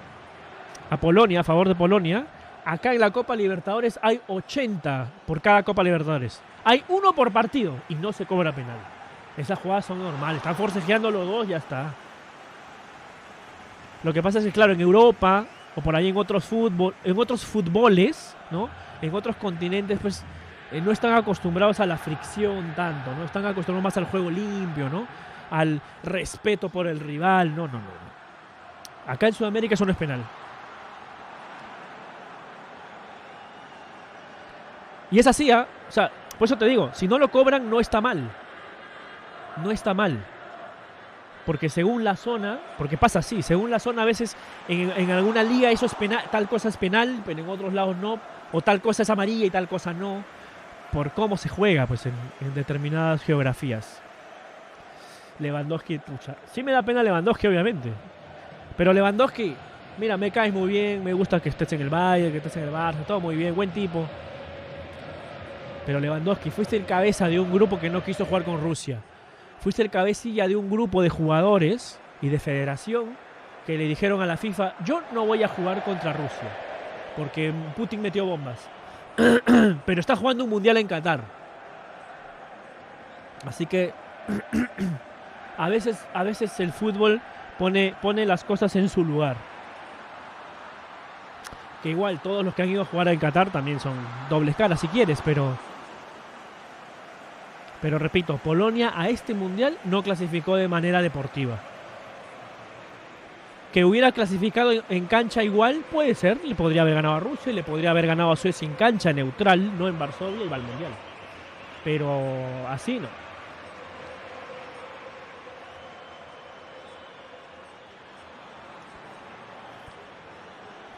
Polonia, a favor de Polonia, acá en la Copa Libertadores hay 80 por cada Copa Libertadores. Hay uno por partido y no se cobra penal. Esas jugadas son normales. Están forcejeando los dos, ya está. Lo que pasa es que, claro, en Europa o por ahí en otros fútboles, ¿no? En otros continentes, pues no están acostumbrados a la fricción tanto, ¿no? Están acostumbrados más al juego limpio, ¿no? Al respeto por el rival. No. Acá en Sudamérica eso no es penal. Y es así, ¿eh? O sea, por eso te digo, si no lo cobran, no está mal. No está mal. Porque según la zona, porque pasa así, según la zona a veces en alguna liga eso es penal, tal cosa es penal, pero en otros lados no. O tal cosa es amarilla y tal cosa no. Por cómo se juega, pues en determinadas geografías. Lewandowski, pucha. Sí me da pena Lewandowski, obviamente. Pero Lewandowski, mira, me caes muy bien, me gusta que estés en el Bayern, que estés en el Barça, todo muy bien, buen tipo. Pero Lewandowski, fuiste el cabeza de un grupo que no quiso jugar con Rusia. Fuiste el cabecilla de un grupo de jugadores y de federación que le dijeron a la FIFA: yo no voy a jugar contra Rusia porque Putin metió bombas. Pero está jugando un mundial en Qatar. Así que a veces el fútbol pone las cosas en su lugar. Que igual todos los que han ido a jugar en Qatar también son dobles caras si quieres, pero repito, Polonia a este mundial no clasificó de manera deportiva. Que hubiera clasificado en cancha igual, puede ser. Le podría haber ganado a Rusia, le podría haber ganado a Suecia en cancha neutral, no en Varsovia, y va al mundial. Pero así no.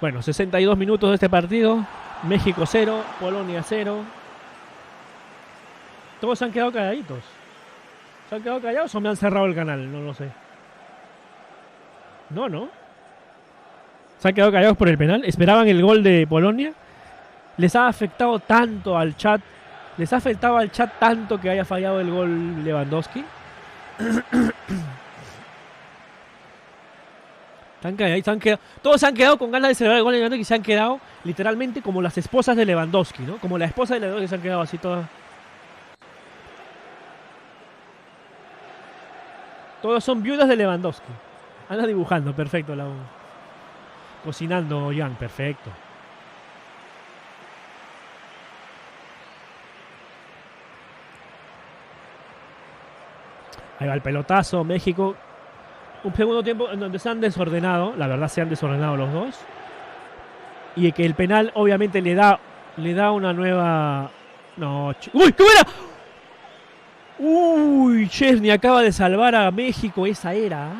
Bueno, 62 minutos de este partido. México 0, Polonia 0. Todos se han quedado calladitos. ¿Se han quedado callados o me han cerrado el canal? No lo sé. No. Se han quedado callados por el penal. Esperaban el gol de Polonia. Les ha afectado tanto al chat. Les ha afectado al chat tanto que haya fallado el gol Lewandowski. Todos se han quedado con ganas de celebrar el gol de Lewandowski y se han quedado literalmente como las esposas de Lewandowski, ¿no? Como la esposa de Lewandowski se han quedado así todas. Todos son viudas de Lewandowski. Anda dibujando, perfecto. Cocinando, Jan, perfecto. Ahí va el pelotazo, México. Un segundo tiempo en donde se han desordenado. La verdad se han desordenado los dos. Y que el penal obviamente le da una nueva... No, ¡uy, qué buena! Uy, Chesney acaba de salvar a México. Esa era.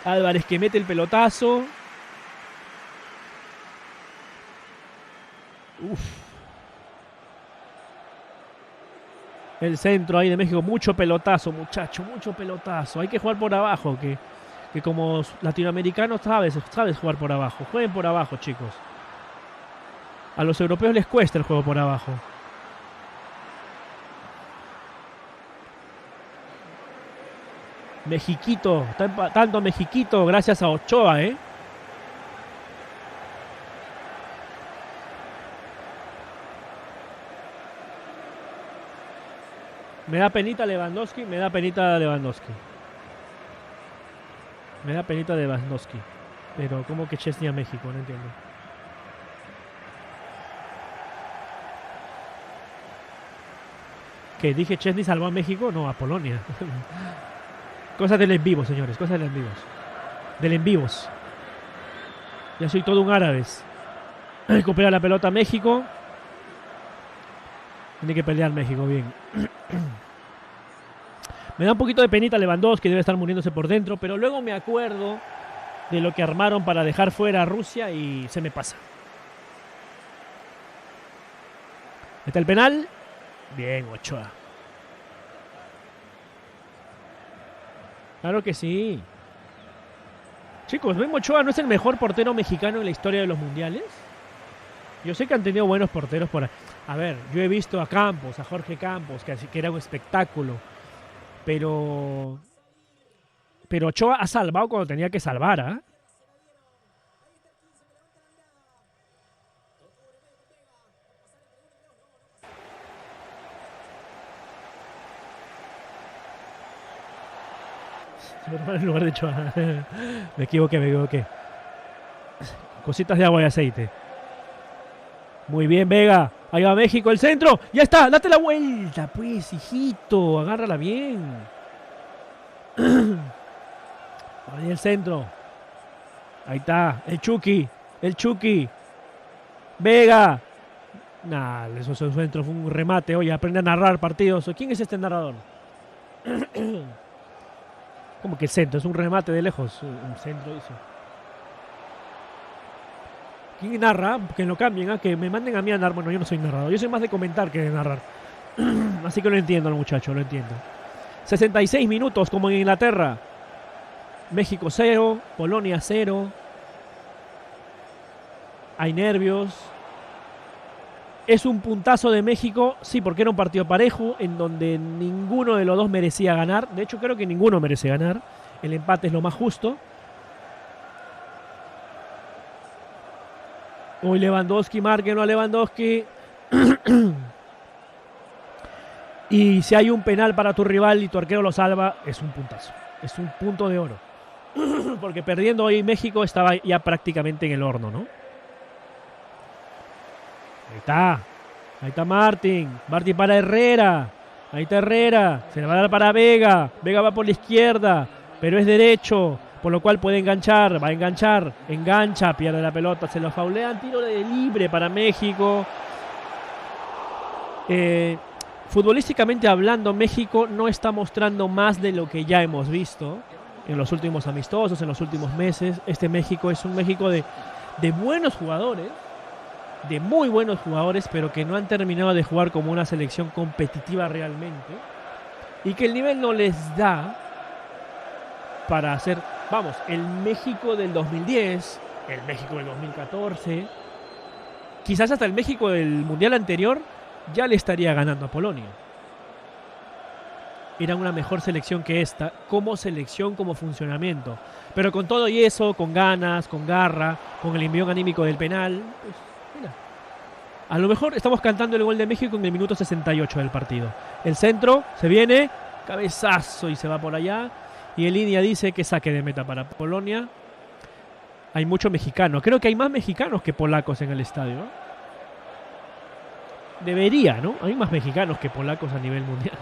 Álvarez que mete el pelotazo. Uf. El centro ahí de México. Mucho pelotazo, muchacho. Mucho pelotazo. Hay que jugar por abajo. Que como latinoamericanos sabes jugar por abajo. Jueguen por abajo, chicos. A los europeos les cuesta el juego por abajo. Mexiquito, tanto Mexiquito gracias a Ochoa, ¿eh? Me da penita Lewandowski. Pero ¿cómo que Chesney a México? No entiendo. ¿Qué? ¿Dije Chesney salvó a México? No, a Polonia. Cosas del en vivo, señores. Cosas del en vivos. Del en vivos. Ya soy todo un árabes. Recupera la pelota México. Tiene que pelear México, bien. Me da un poquito de penita Lewandowski, debe estar muriéndose por dentro, pero luego me acuerdo de lo que armaron para dejar fuera a Rusia y se me pasa. ¿Está el penal? Bien, Ochoa. Claro que sí. Chicos, ¿Memo Ochoa no es el mejor portero mexicano en la historia de los mundiales? Yo sé que han tenido buenos porteros por ahí. A ver, yo he visto a Campos, a Jorge Campos, que era un espectáculo. Pero Ochoa ha salvado cuando tenía que salvar, ¿ah? En lugar de Ochoa. Me equivoqué. Cositas de agua y aceite. Muy bien, Vega. Ahí va México, el centro. Ya está, date la vuelta, pues, hijito. Agárrala bien. Ahí el centro. Ahí está, el Chucky. Vega. Nah, eso centro fue un remate. Oye, aprende a narrar partidos. ¿Quién es este narrador? Como que el centro, es un remate de lejos. Un centro, dice. ¿Quién narra? Que lo cambien, ¿eh? Que me manden a mí a narrar. Bueno, yo no soy narrador. Yo soy más de comentar que de narrar. Así que lo entiendo, muchacho, lo entiendo. 66 minutos como en Inglaterra. México 0, Polonia 0. Hay nervios. Es un puntazo de México, sí, porque era un partido parejo en donde ninguno de los dos merecía ganar. De hecho, creo que ninguno merece ganar. El empate es lo más justo. Uy, Lewandowski, márquenlo a Lewandowski. Y si hay un penal para tu rival y tu arquero lo salva, es un puntazo. Es un punto de oro. Porque perdiendo hoy México estaba ya prácticamente en el horno, ¿no? Ahí está Martín para Herrera. Ahí está Herrera. Se le va a dar para Vega. Vega va por la izquierda, pero es derecho, por lo cual puede enganchar. Va a enganchar. Engancha, pierde la pelota. Se lo faulean. Tiro de libre para México. Futbolísticamente hablando, México no está mostrando más de lo que ya hemos visto. en los últimos amistosos, en los últimos meses. Este México es un México de buenos jugadores, de muy buenos jugadores, pero que no han terminado de jugar como una selección competitiva realmente, y que el nivel no les da para hacer, vamos, el México del 2010, el México del 2014, quizás hasta el México del Mundial anterior ya le estaría ganando a Polonia. Era una mejor selección que esta, como selección, como funcionamiento. Pero con todo y eso, con ganas, con garra, con el envión anímico del penal, pues mira. A lo mejor estamos cantando el gol de México en el minuto 68 del partido. El centro, se viene, cabezazo y se va por allá. Y en línea dice que saque de meta para Polonia. Hay mucho mexicano. Creo que hay más mexicanos que polacos en el estadio, ¿no? Debería, ¿no? Hay más mexicanos que polacos a nivel mundial.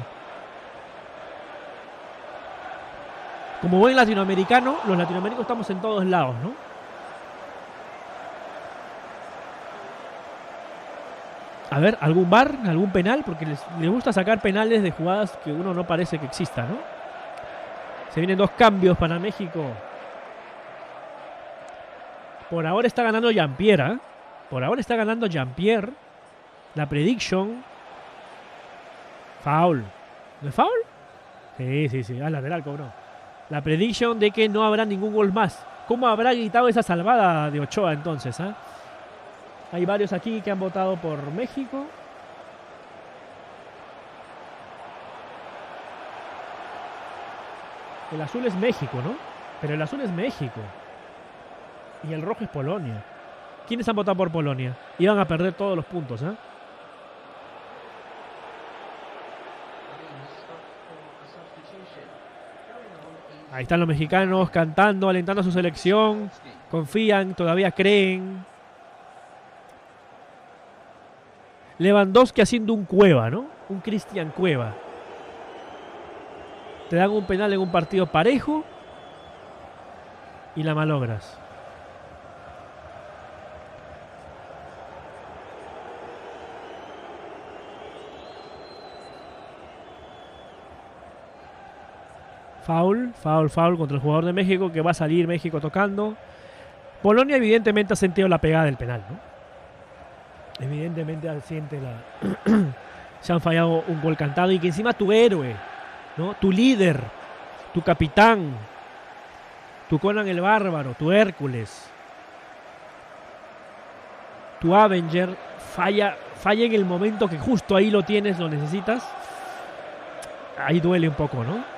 Como buen latinoamericano, los latinoamericanos estamos en todos lados, ¿no? A ver, ¿algún VAR? ¿Algún penal? Porque les gusta sacar penales de jugadas que uno no parece que exista, ¿no? Se vienen 2 cambios para México. Por ahora está ganando Jean-Pierre, ¿eh? Por ahora está ganando Jean-Pierre. La prediction. Foul. ¿No es foul? Sí. Lateral cobró. La prediction de que no habrá ningún gol más. ¿Cómo habrá gritado esa salvada de Ochoa entonces? Hay varios aquí que han votado por México. El azul es México, ¿no? Pero el azul es México. Y el rojo es Polonia. ¿Quiénes han votado por Polonia? Iban a perder todos los puntos, ¿eh? Ahí están los mexicanos cantando, alentando a su selección. Confían, todavía creen. Lewandowski haciendo un Cueva, ¿no? Un Cristian Cueva. Te dan un penal en un partido parejo y la malogras. Foul contra el jugador de México, que va a salir México tocando. Polonia evidentemente ha sentido la pegada del penal, ¿no? Evidentemente siente se han fallado un gol cantado y que encima tu héroe, ¿no? Tu líder, tu capitán, tu Conan el Bárbaro, tu Hércules, tu Avenger falla en el momento que justo ahí lo tienes, lo necesitas. Ahí duele un poco, ¿no?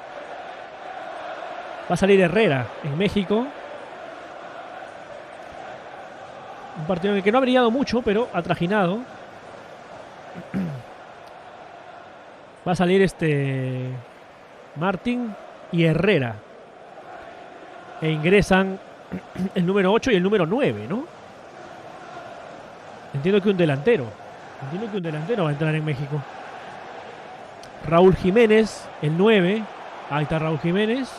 Va a salir Herrera en México. Un partido en el que no ha brillado mucho, pero ha trajinado. Va a salir Martín y Herrera. E ingresan el número 8 y el número 9, ¿no? Entiendo que un delantero va a entrar en México. Raúl Jiménez, el 9. Ahí está Raúl Jiménez.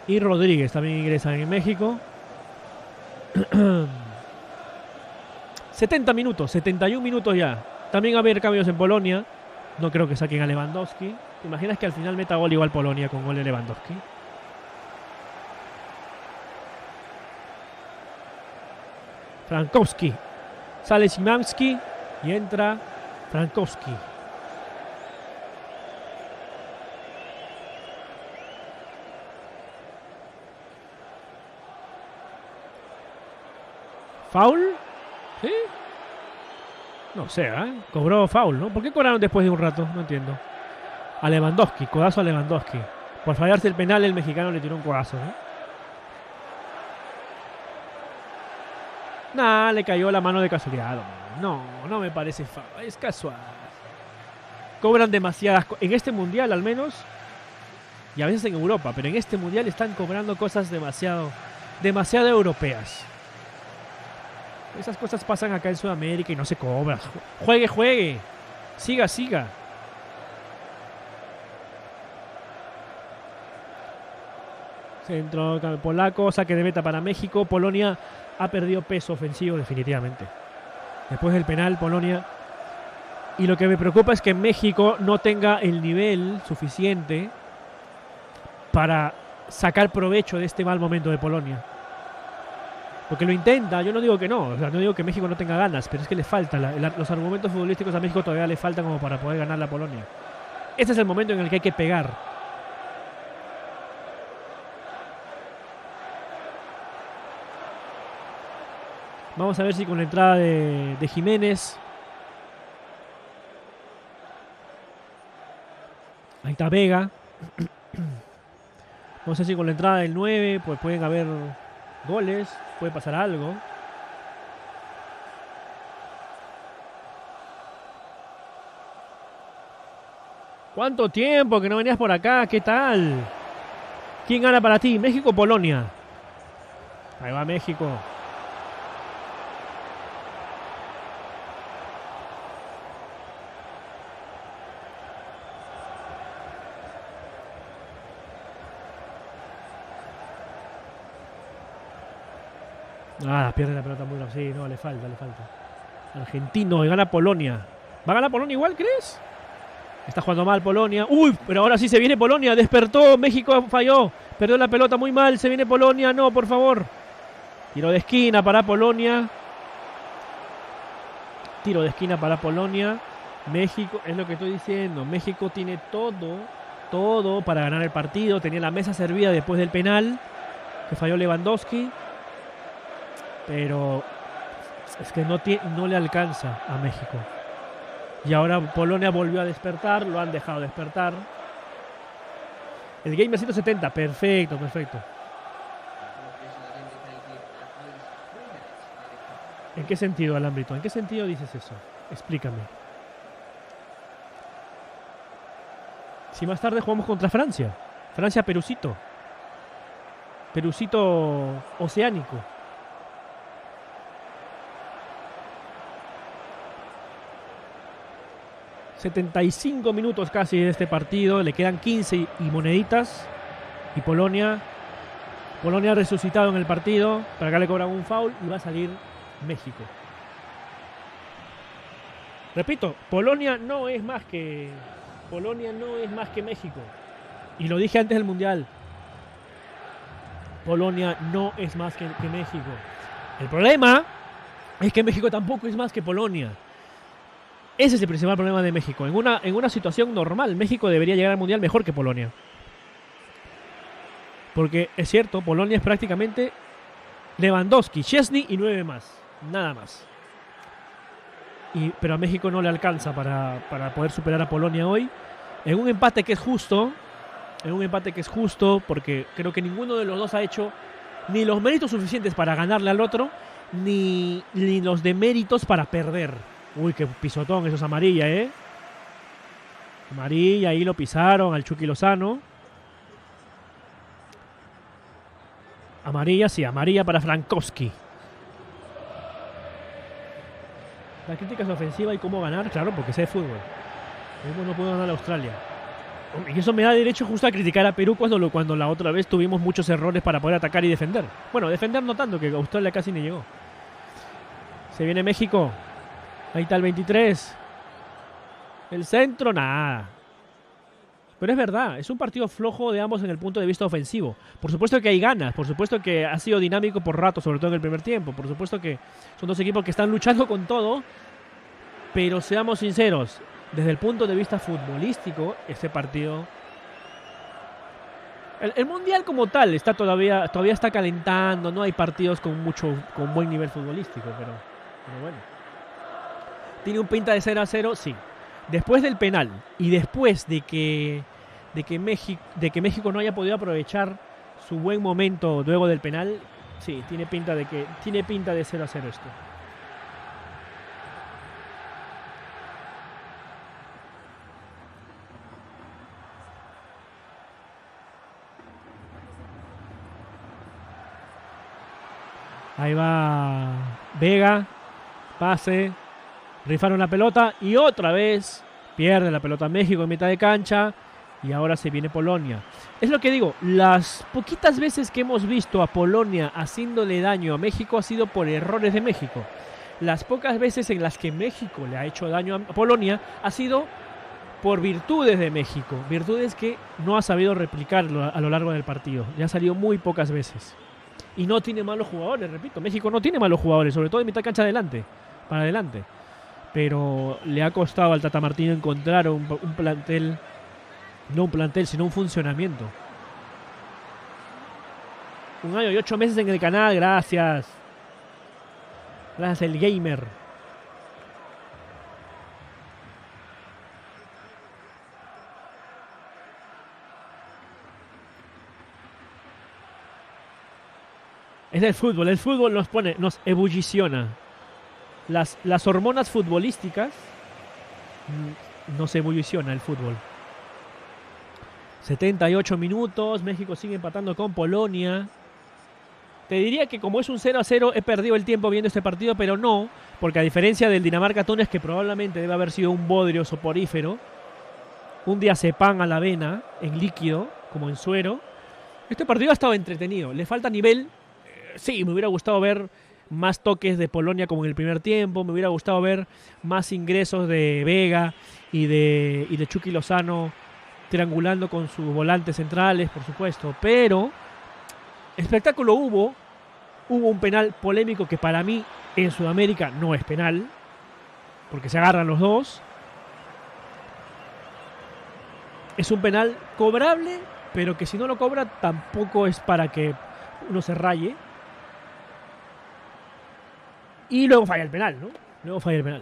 Y Rodríguez también ingresan en México. 70 minutos, 71 minutos ya. También va a haber cambios en Polonia. No creo que saquen a Lewandowski. ¿Te imaginas que al final meta gol igual Polonia con gol de Lewandowski? Frankowski. Sale Szymanski y entra Frankowski. ¿Foul? ¿Sí? No sé, ¿eh? Cobró foul, ¿no? ¿Por qué cobraron después de un rato? No entiendo. A Lewandowski, codazo a Lewandowski. Por fallarse el penal, el mexicano le tiró un codazo, ¿no? Nah, le cayó la mano de casualidad. No me parece foul. Es casual. Cobran demasiadas cosas. En este mundial, al menos, y a veces en Europa, pero en este mundial están cobrando cosas demasiado europeas. Esas cosas pasan acá en Sudamérica y no se cobra. Juegue. Siga. Centro polaco, saque de meta para México. Polonia ha perdido peso ofensivo definitivamente. Después del penal, Polonia. Y lo que me preocupa es que México no tenga el nivel suficiente para sacar provecho de este mal momento de Polonia. Porque lo intenta, yo no digo que no, o sea, no digo que México no tenga ganas, pero es que le falta, los argumentos futbolísticos a México todavía le faltan como para poder ganar la Polonia. Este es el momento en el que hay que pegar. Vamos a ver si con la entrada de Jiménez. Ahí está Vega. Vamos a ver si con la entrada del 9 pues pueden haber goles, puede pasar algo. ¿Cuánto tiempo que no venías por acá? ¿Qué tal? ¿Quién gana para ti? ¿México o Polonia? Ahí va México. Ah, pierde la pelota muy rápido. Sí, no, le falta. Argentino y gana Polonia. ¿Va a ganar Polonia igual, crees? Está jugando mal Polonia. Uy, pero ahora sí se viene Polonia. Despertó. México falló. Perdió la pelota muy mal. Se viene Polonia. No, por favor. Tiro de esquina para Polonia. Tiro de esquina para Polonia. México, es lo que estoy diciendo. México tiene todo para ganar el partido. Tenía la mesa servida después del penal que falló Lewandowski. Pero es que no le alcanza a México. Y ahora Polonia volvió a despertar. Lo han dejado despertar. El Gamer 170. Perfecto. ¿En qué sentido, Alambrito? ¿En qué sentido dices eso? Explícame. Si más tarde jugamos contra Francia. Francia-Perusito. Perusito oceánico. ...75 minutos casi de este partido... ...le quedan 15 y moneditas... ...y Polonia ha resucitado en el partido... ...para acá le cobran un foul... ...y va a salir México. Repito, Polonia no es más que México. Y lo dije antes del Mundial. Polonia no es más que México. El problema es que México tampoco es más que Polonia. Ese es el principal problema de México. En una situación normal, México debería llegar al Mundial mejor que Polonia. Porque es cierto, Polonia es prácticamente Lewandowski, Szczesny y 9 más. Nada más. Pero a México no le alcanza para poder superar a Polonia hoy. En un empate que es justo. Porque creo que ninguno de los dos ha hecho ni los méritos suficientes para ganarle al otro, ni los deméritos para perder. Uy, qué pisotón, eso es amarilla, Amarilla, ahí lo pisaron al Chucky Lozano. Amarilla, sí, amarilla para Frankowski. La crítica es ofensiva y cómo ganar, claro, porque sé de fútbol. Perú no pudo ganar a Australia. Y eso me da derecho justo a criticar a Perú cuando la otra vez tuvimos muchos errores para poder atacar y defender. Bueno, defender no tanto, que Australia casi ni llegó. Se viene México. Ahí está el 23. El centro, nada. Pero es verdad, es un partido flojo de ambos en el punto de vista ofensivo. Por supuesto que hay ganas, por supuesto que ha sido dinámico por rato, sobre todo en el primer tiempo. Por supuesto que son dos equipos que están luchando con todo. Pero seamos sinceros, desde el punto de vista futbolístico, este partido... El Mundial como tal está todavía está calentando, no hay partidos con buen nivel futbolístico, pero bueno. ¿Tiene un pinta de 0-0? Sí. Después del penal y después de que México no haya podido aprovechar su buen momento luego del penal, sí, tiene pinta de 0-0 esto. Ahí va Vega, pase, rifaron la pelota y otra vez pierde la pelota México en mitad de cancha y ahora se viene Polonia. Es lo que digo, las poquitas veces que hemos visto a Polonia haciéndole daño a México ha sido por errores de México. Las pocas veces en las que México le ha hecho daño a Polonia ha sido por virtudes de México, virtudes que no ha sabido replicarlo a lo largo del partido. Le ha salido muy pocas veces. Y no tiene malos jugadores, repito. México no tiene malos jugadores, sobre todo en mitad cancha adelante, para adelante. Pero le ha costado al Tata Martino encontrar un plantel, no un plantel, sino un funcionamiento. 1 año y 8 meses en el canal, gracias. Gracias, el gamer. Es el fútbol nos ebulliciona. Las hormonas futbolísticas nos ebulliciona el fútbol. 78 minutos, México sigue empatando con Polonia. Te diría que como es un 0-0 he perdido el tiempo viendo este partido, pero no, porque a diferencia del Dinamarca-Túnez, que probablemente debe haber sido un bodrio soporífero, un diazepam a la avena, en líquido, como en suero, este partido ha estado entretenido. Le falta nivel. Sí, me hubiera gustado ver más toques de Polonia como en el primer tiempo. Me hubiera gustado ver más ingresos de Vega y de Chucky Lozano triangulando con sus volantes centrales, por supuesto. Pero espectáculo hubo. Hubo un penal polémico que para mí en Sudamérica no es penal, porque se agarran los dos. Es un penal cobrable, pero que si no lo cobra tampoco es para que uno se raye. Y luego falla el penal, ¿no? Luego falla el penal.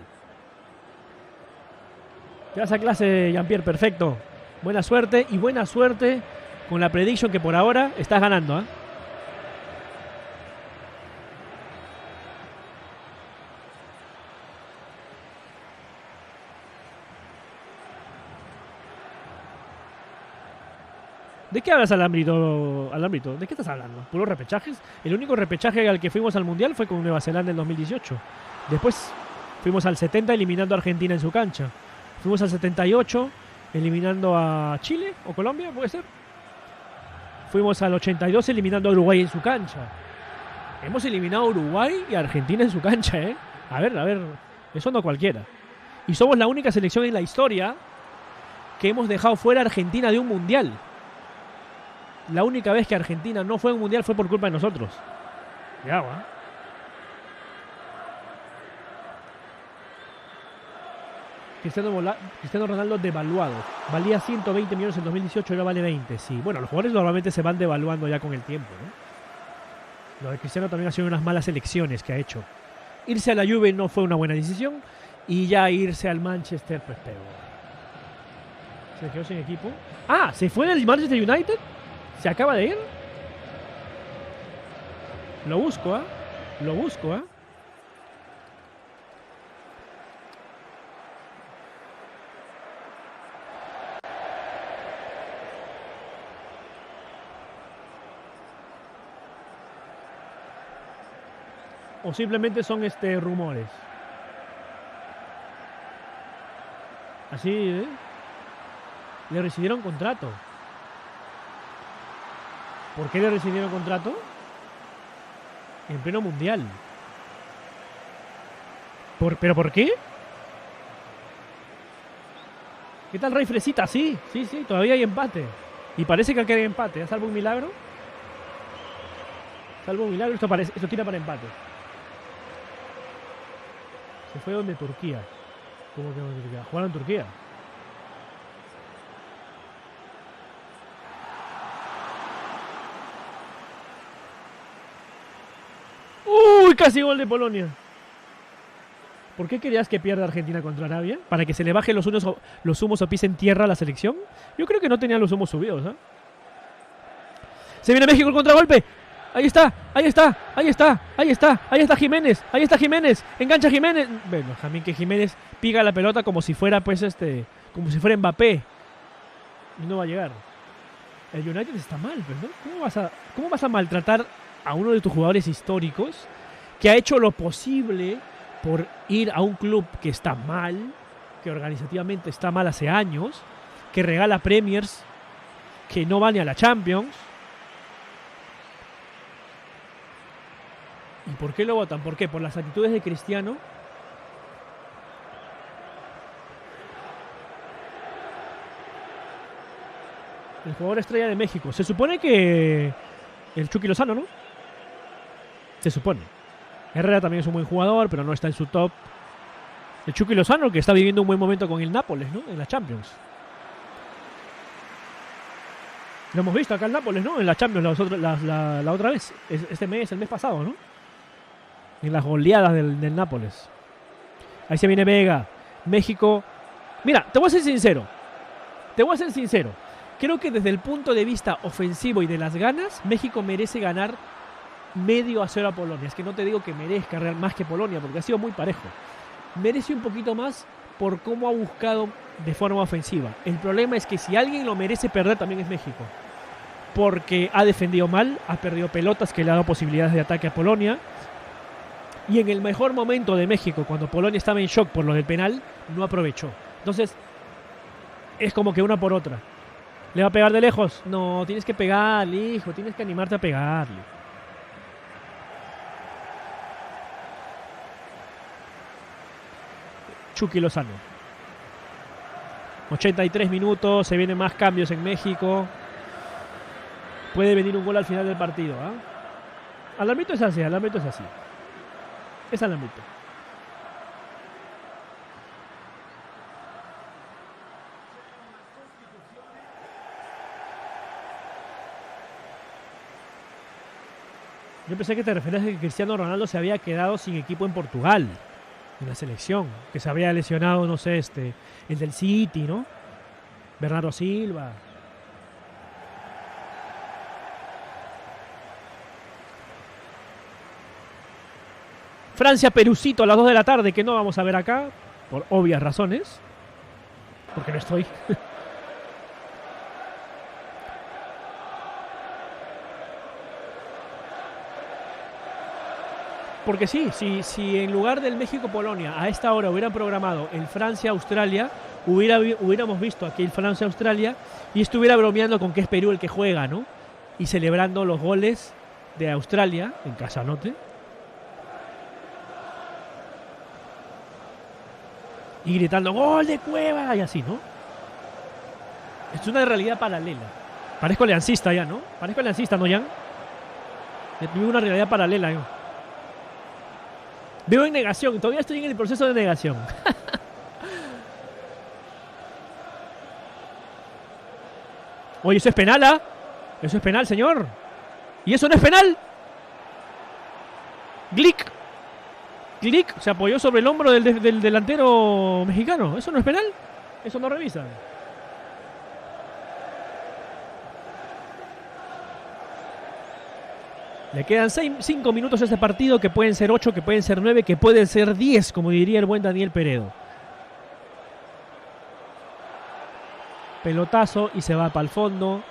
Te vas a clase, Jean-Pierre, perfecto. Buena suerte y buena suerte con la prediction que por ahora estás ganando, ¿eh? ¿De qué hablas, Alambrito? ¿De qué estás hablando? ¿Puros repechajes? El único repechaje al que fuimos al Mundial fue con Nueva Zelanda en 2018. Después fuimos al 70 eliminando a Argentina en su cancha. Fuimos al 78 eliminando a Chile o Colombia, ¿puede ser? Fuimos al 82 eliminando a Uruguay en su cancha. Hemos eliminado a Uruguay y a Argentina en su cancha, ¿eh? A ver, eso no cualquiera. Y somos la única selección en la historia que hemos dejado fuera a Argentina de un Mundial. La única vez que Argentina no fue a un mundial fue por culpa de nosotros. Ya, ¿va? Cristiano Ronaldo devaluado. Valía 120 millones en 2018 y ahora vale 20. Sí, bueno, los jugadores normalmente se van devaluando ya con el tiempo, ¿no? Lo de Cristiano también ha sido unas malas elecciones que ha hecho. Irse a la Juve no fue una buena decisión. Y ya irse al Manchester, pues peor. Se quedó sin equipo. Ah, ¿se fue del Manchester United? ¿Se acaba de ir? Lo busco, ¿eh? Lo busco, ¿eh? O simplemente son rumores. Así, ¿eh? Le rescindieron contrato. ¿Por qué le rescindieron contrato? En pleno mundial. ¿Pero por qué? ¿Qué tal, Rey Fresita? Sí, todavía hay empate. Y parece que hay empate. ¿Salvo un milagro? Salvo un milagro, esto tira para empate. Se fue donde Turquía. ¿Cómo que donde Turquía? ¿Jugaron en Turquía? ¡Uy! Casi gol de Polonia. ¿Por qué querías que pierda Argentina contra Arabia? ¿Para que se le bajen los humos o pisen tierra a la selección? Yo creo que no tenían los humos subidos, ¿eh? Se viene México el contragolpe. Ahí está Jiménez, engancha Jiménez. Bueno, también que Jiménez piga la pelota como si fuera como si fuera Mbappé. Y no va a llegar. El United está mal, ¿verdad? ¿Cómo vas a maltratar a uno de tus jugadores históricos que ha hecho lo posible por ir a un club que está mal, que organizativamente está mal hace años, que regala Premiers, que no va ni a la Champions? ¿Y por qué lo votan? ¿Por qué? ¿Por las actitudes de Cristiano? El jugador estrella de México. Se supone que el Chucky Lozano, ¿no? Se supone. Herrera también es un buen jugador, pero no está en su top. El Chucky Lozano, que está viviendo un buen momento con el Nápoles, ¿no? En la Champions. Lo hemos visto acá en Nápoles, ¿no? En la Champions la otra vez. Este mes, el mes pasado, ¿no? En las goleadas del Nápoles. Ahí se viene Vega. México. Mira, te voy a ser sincero. Creo que desde el punto de vista ofensivo y de las ganas, México merece ganar 0-0 a Polonia. Es que no te digo que merezca más que Polonia, porque ha sido muy parejo. Merece un poquito más por cómo ha buscado de forma ofensiva. El problema es que si alguien lo merece perder, también es México. Porque ha defendido mal, ha perdido pelotas que le ha dado posibilidades de ataque a Polonia. Y en el mejor momento de México, cuando Polonia estaba en shock por lo del penal, no aprovechó. Entonces, es como que una por otra. ¿Le va a pegar de lejos? No, tienes que pegarle, hijo. Tienes que animarte a pegarle. Chucky Lozano. 83 minutos. Se vienen más cambios en México. Puede venir un gol al final del partido. Al ámbito es así. Es al ámbito. Yo pensé que te referías a que Cristiano Ronaldo se había quedado sin equipo en Portugal, en la selección, que se había lesionado, no sé, el del City, ¿no? Bernardo Silva. Francia-Perucito a las 2 de la tarde, que no vamos a ver acá, por obvias razones, porque no estoy. Porque sí, si en lugar del México-Polonia a esta hora hubieran programado el Francia-Australia, hubiéramos visto aquí el Francia-Australia y estuviera bromeando con que es Perú el que juega, ¿no? Y celebrando los goles de Australia en Casanote. Y gritando ¡Gol de Cueva! Y así, ¿no? Es una realidad paralela. Parezco aliancista ya, ¿no? Parezco aliancista, ¿no, Jan? Vivo una realidad paralela, ¿no? Vivo en negación, todavía estoy en el proceso de negación. Oye, eso es penal, ¿ah? Eso es penal, señor. ¿Y eso no es penal? Glick se apoyó sobre el hombro del delantero mexicano. ¿Eso no es penal? Eso no revisa. Le quedan 5 minutos a este partido, que pueden ser 8, que pueden ser 9, que pueden ser 10, como diría el buen Daniel Peredo. Pelotazo y se va para el fondo.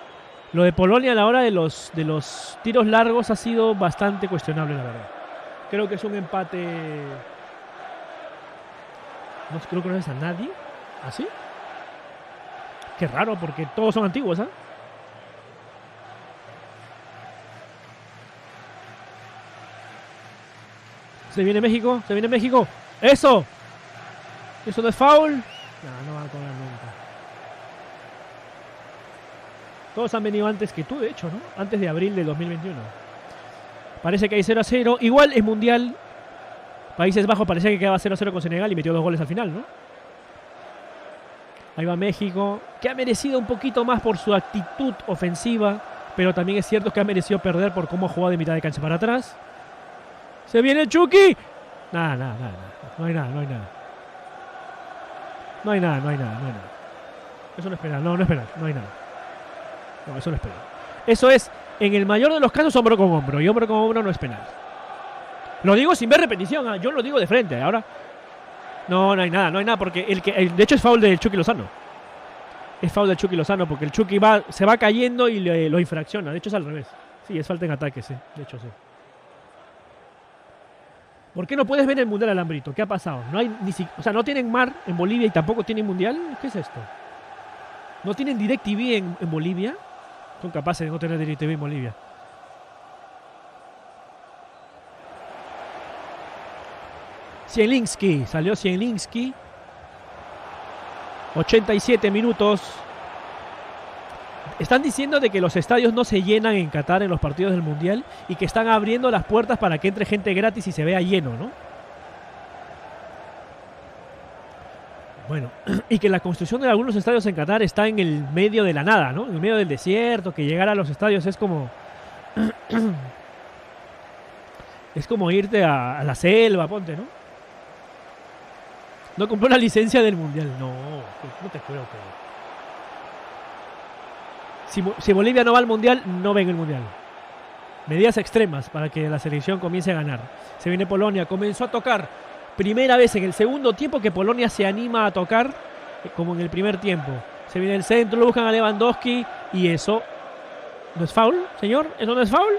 Lo de Polonia a la hora de los tiros largos ha sido bastante cuestionable, la verdad. Creo que es un empate. No creo que no es a nadie. ¿Así? Qué raro, porque todos son antiguos, ¿ah? Se viene México. ¡Eso! ¿Eso no es foul? No van a cobrar nunca. Todos han venido antes que tú, de hecho, ¿no? Antes de abril de 2021. Parece que hay 0-0. Igual es mundial. Países Bajos parecía que quedaba 0-0 con Senegal y metió 2 goles al final, ¿no? Ahí va México, que ha merecido un poquito más por su actitud ofensiva, pero también es cierto que ha merecido perder por cómo ha jugado de mitad de cancha para atrás. ¡Se viene Chucky! Nada. No hay nada. Eso no es penal, no es penal, no hay nada. No, eso no es penal. Eso es, en el mayor de los casos, hombro con hombro. Y hombro con hombro no es penal. Lo digo sin ver repetición, yo lo digo de frente. Ahora, no hay nada, porque de hecho es foul del Chucky Lozano. Es foul del Chucky Lozano, porque el Chucky se va cayendo y lo infracciona. De hecho es al revés. Sí, es falta en ataque, sí. De hecho, sí. ¿Por qué no puedes ver el Mundial al Hambrito? ¿Qué ha pasado? No tienen mar en Bolivia y tampoco tienen Mundial. ¿Qué es esto? ¿No tienen DirecTV en Bolivia? Son capaces de no tener DirecTV en Bolivia. Salió Zielinski. 87 minutos. Están diciendo de que los estadios no se llenan en Qatar en los partidos del Mundial y que están abriendo las puertas para que entre gente gratis y se vea lleno, ¿no? Bueno, y que la construcción de algunos estadios en Qatar está en el medio de la nada, ¿no? En el medio del desierto, que llegar a los estadios es como... es como irte a la selva, ponte, ¿no? No compró la licencia del Mundial. No, no te puedo creer. Si Bolivia no va al Mundial, no ven el Mundial. Medidas extremas para que la selección comience a ganar. Se viene Polonia, comenzó a tocar. Primera vez en el segundo tiempo que Polonia se anima a tocar, como en el primer tiempo. Se viene el centro, lo buscan a Lewandowski y eso... ¿No es foul, señor? ¿Eso no es foul?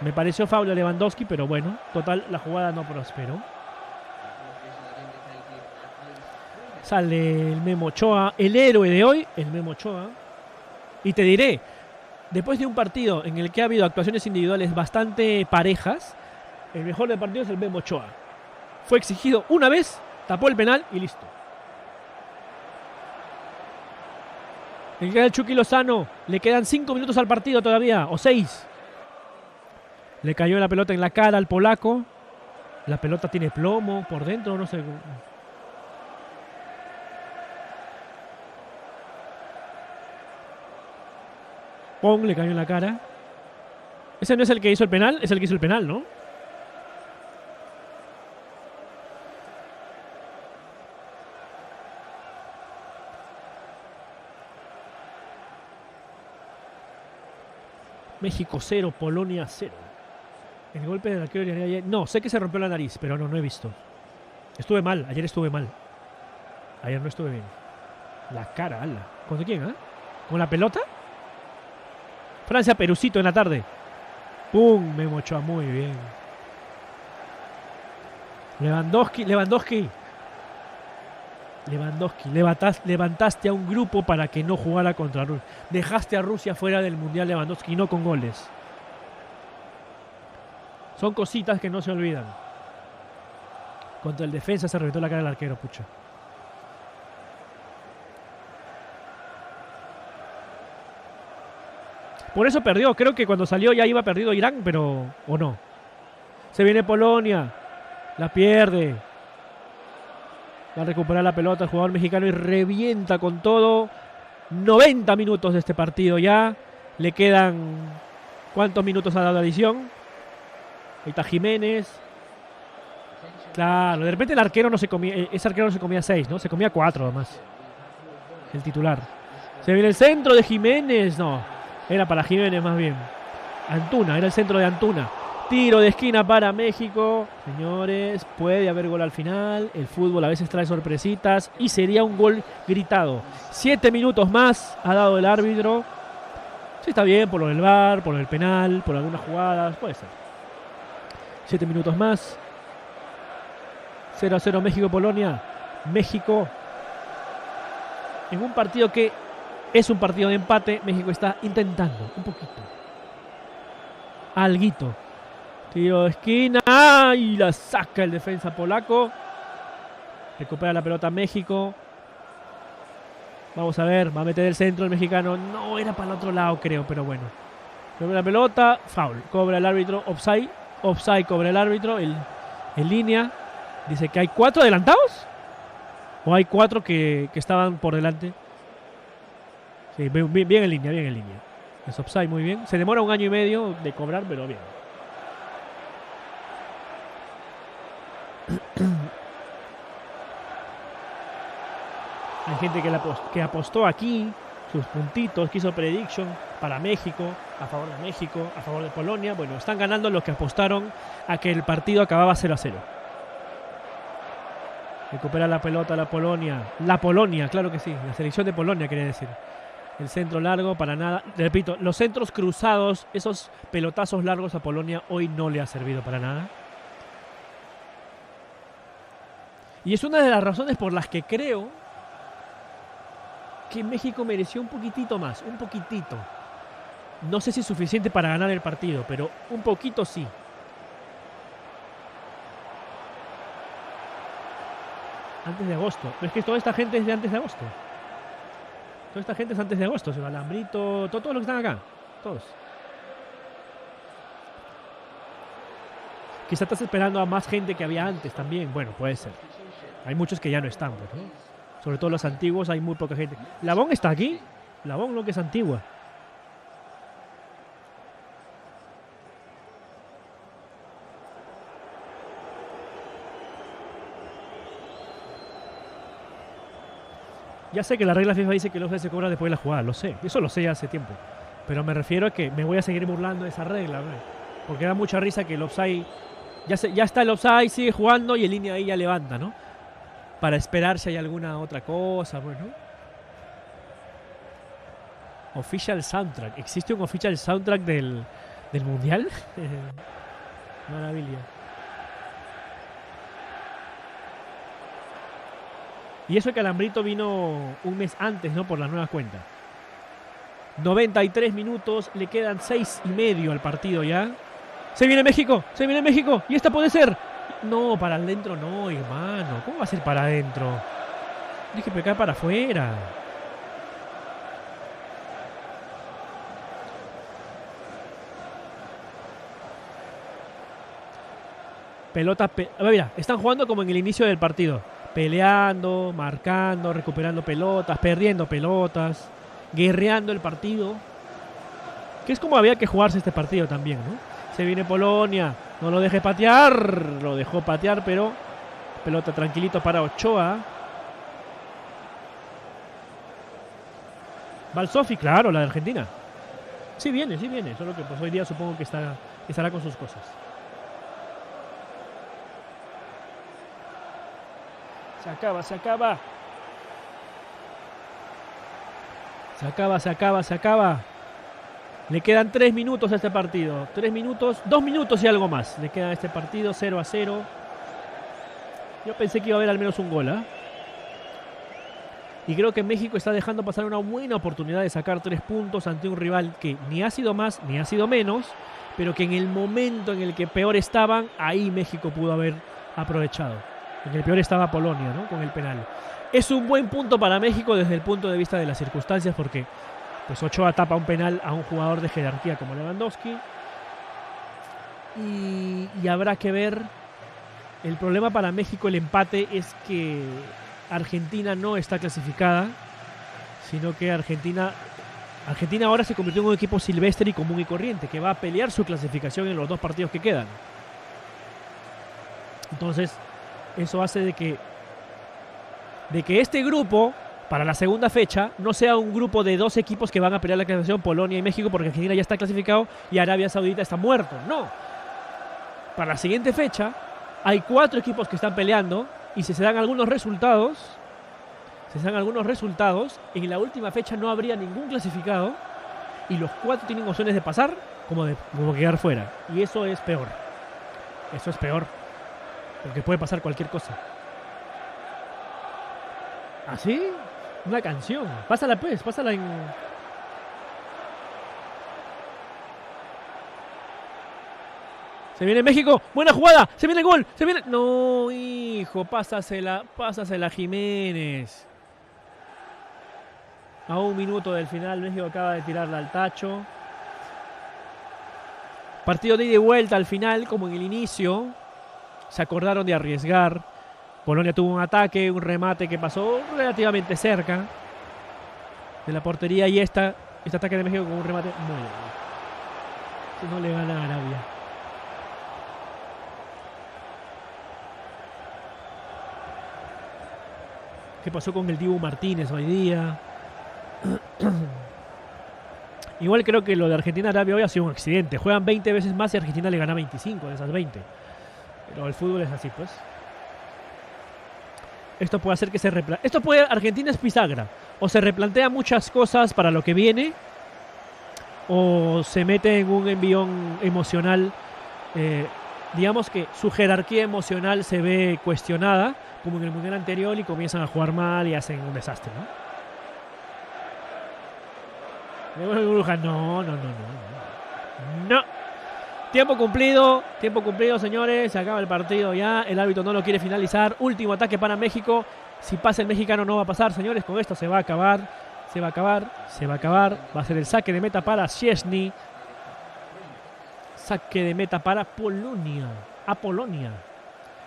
Me pareció foul a Lewandowski, pero bueno, total, la jugada no prosperó. Sale el Memo Ochoa, el héroe de hoy, el Memo Ochoa. Y te diré, después de un partido en el que ha habido actuaciones individuales bastante parejas, el mejor del partido es el Memo Ochoa. Fue exigido una vez, tapó el penal y listo. Le queda el Chucky Lozano, le quedan 5 minutos al partido todavía, o 6. Le cayó la pelota en la cara al polaco. La pelota tiene plomo por dentro, no sé. Pong le cayó en la cara. Ese no es el que hizo el penal, es el que hizo el penal, ¿no? México 0, Polonia 0. El golpe del arquero de ayer. No, sé que se rompió la nariz, pero no he visto. Estuve mal, ayer estuve mal. Ayer no estuve bien. La cara, ala. ¿Con quién, ah? ¿Con la pelota? Francia, Perucito en la tarde. ¡Pum! Memo Ochoa, muy bien. Lewandowski. Levantaste a un grupo para que no jugara contra Rusia. Dejaste a Rusia fuera del Mundial, Lewandowski, no con goles. Son cositas que no se olvidan. Contra el defensa se reventó la cara del arquero, pucha. Por eso perdió. Creo que cuando salió ya iba perdido Irán, pero... ¿O no? Se viene Polonia. La pierde. Va a recuperar la pelota el jugador mexicano y revienta con todo. 90 minutos de este partido ya. Le quedan... ¿Cuántos minutos ha dado la adición? Ahí está Jiménez. Claro, de repente el arquero no se comía... Ese arquero no se comía 6, ¿no? Se comía 4 además. El titular. Se viene el centro de Jiménez. No. Era para Jiménez más bien. Antuna, era el centro de Antuna. Tiro de esquina para México. Señores, puede haber gol al final. El fútbol a veces trae sorpresitas. Y sería un gol gritado. 7 minutos más ha dado el árbitro. Sí, está bien, por lo del VAR, por el penal, por algunas jugadas. Puede ser. 7 minutos más. 0-0 México-Polonia. México en un partido que es un partido de empate. México está intentando un poquito. Alguito. Tiro de esquina. Y la saca el defensa polaco. Recupera la pelota México. Vamos a ver. Va a meter el centro el mexicano. No, era para el otro lado creo, pero bueno. Recupera la pelota. Foul. Cobra el árbitro. Offside. Offside cobra el árbitro. En línea. Dice que hay 4 adelantados. ¿O hay 4 que estaban por delante? Sí, bien en línea, bien en línea. Es offside, muy bien. Se demora 1 año y medio de cobrar, pero bien. Hay gente que apostó aquí sus puntitos, que hizo prediction para México, a favor de México, a favor de Polonia. Bueno, están ganando los que apostaron a que el partido acababa 0-0. Recupera la pelota la Polonia. La Polonia, claro que sí. La selección de Polonia, quería decir. El centro largo, para nada. Repito, los centros cruzados, esos pelotazos largos a Polonia hoy no le ha servido para nada. Y es una de las razones por las que creo que México mereció un poquitito más. Un poquitito. No sé si es suficiente para ganar el partido, pero un poquito sí. Antes de agosto. Pero es que toda esta gente es de antes de agosto. Toda esta gente es antes de agosto. El Alambrito, todos los que están acá. Todos. Quizá estás esperando a más gente que había antes también. Bueno, puede ser. Hay muchos que ya no están, pues, ¿no? Sobre todo los antiguos, hay muy poca gente. ¿Labón está aquí? Labón no, que es antigua. Ya sé que la regla FIFA dice que el offside se cobra después de la jugada, lo sé. Eso lo sé ya hace tiempo. Pero me refiero a que me voy a seguir burlando de esa regla, ¿no? Porque da mucha risa que el offside... Ya está el offside, sigue jugando y en línea ahí ya levanta, ¿no? Para esperar si hay alguna otra cosa, bueno. Official soundtrack. ¿Existe un official soundtrack del mundial? Maravilla. Y eso que Alambrito vino un mes antes, ¿no? Por las nuevas cuentas. 93 minutos, le quedan 6:30 al partido ya. Se viene México, y esta puede ser. No, para adentro no, hermano. ¿Cómo va a ser para adentro? Dije pecar para afuera. Pelota, mira, están jugando como en el inicio del partido. Peleando, marcando, recuperando pelotas, perdiendo pelotas, guerreando el partido. Que es como había que jugarse este partido también, ¿no? Se viene Polonia, no lo deje patear. Lo dejó patear, pero pelota tranquilito para Ochoa. Balsofi, claro, la de Argentina. Sí viene, solo que pues hoy día supongo que estará con sus cosas. Se acaba. Se acaba. Le quedan 3 minutos a este partido. 3 minutos, 2 minutos y algo más. Le queda a este partido 0-0. Yo pensé que iba a haber al menos un gol, ¿eh? Y creo que México está dejando pasar una buena oportunidad de sacar 3 puntos ante un rival que ni ha sido más ni ha sido menos, pero que en el momento en el que peor estaban, ahí México pudo haber aprovechado. En el peor estaba Polonia, ¿no? Con el penal. Es un buen punto para México desde el punto de vista de las circunstancias, porque pues Ochoa tapa un penal a un jugador de jerarquía como Lewandowski. Y habrá que ver. El problema para México, el empate, es que Argentina no está clasificada, sino que Argentina ahora se convirtió en un equipo silvestre y común y corriente, que va a pelear su clasificación en los 2 partidos que quedan. Entonces, eso hace de que este grupo, para la segunda fecha, no sea un grupo de 2 equipos que van a pelear la clasificación, Polonia y México, porque Argentina ya está clasificado y Arabia Saudita está muerto. No. Para la siguiente fecha, hay 4 equipos que están peleando y si se dan algunos resultados, en la última fecha no habría ningún clasificado y los 4 tienen opciones de pasar como quedar fuera. Y eso es peor. Porque puede pasar cualquier cosa. ¿Así? Una canción. Pásala en... Se viene México. Buena jugada. Se viene el gol. No, hijo. Pásasela Jiménez. A 1 minuto del final, México acaba de tirarla al tacho. Partido de ida y vuelta al final, como en el inicio. Se acordaron de arriesgar. Polonia tuvo un ataque, un remate que pasó relativamente cerca de la portería. Y este ataque de México con un remate muy bueno. Si no le gana a Arabia. ¿Qué pasó con el Dibu Martínez hoy día? Igual creo que lo de Argentina-Arabia hoy ha sido un accidente. Juegan 20 veces más y Argentina le gana 25 de esas 20. Pero el fútbol es así, pues. Esto puede hacer que se replantee. Argentina es bisagra. O se replantea muchas cosas para lo que viene, o se mete en un envión emocional. Digamos que su jerarquía emocional se ve cuestionada, como en el mundial anterior, y comienzan a jugar mal y hacen un desastre, ¿no? No. Tiempo cumplido, señores. Se acaba el partido ya. El árbitro no lo quiere finalizar. Último ataque para México. Si pasa el mexicano no va a pasar, señores. Con esto se va a acabar. se va a acabar, va a ser el saque de meta para Szczęsny. Saque de meta para Polonia.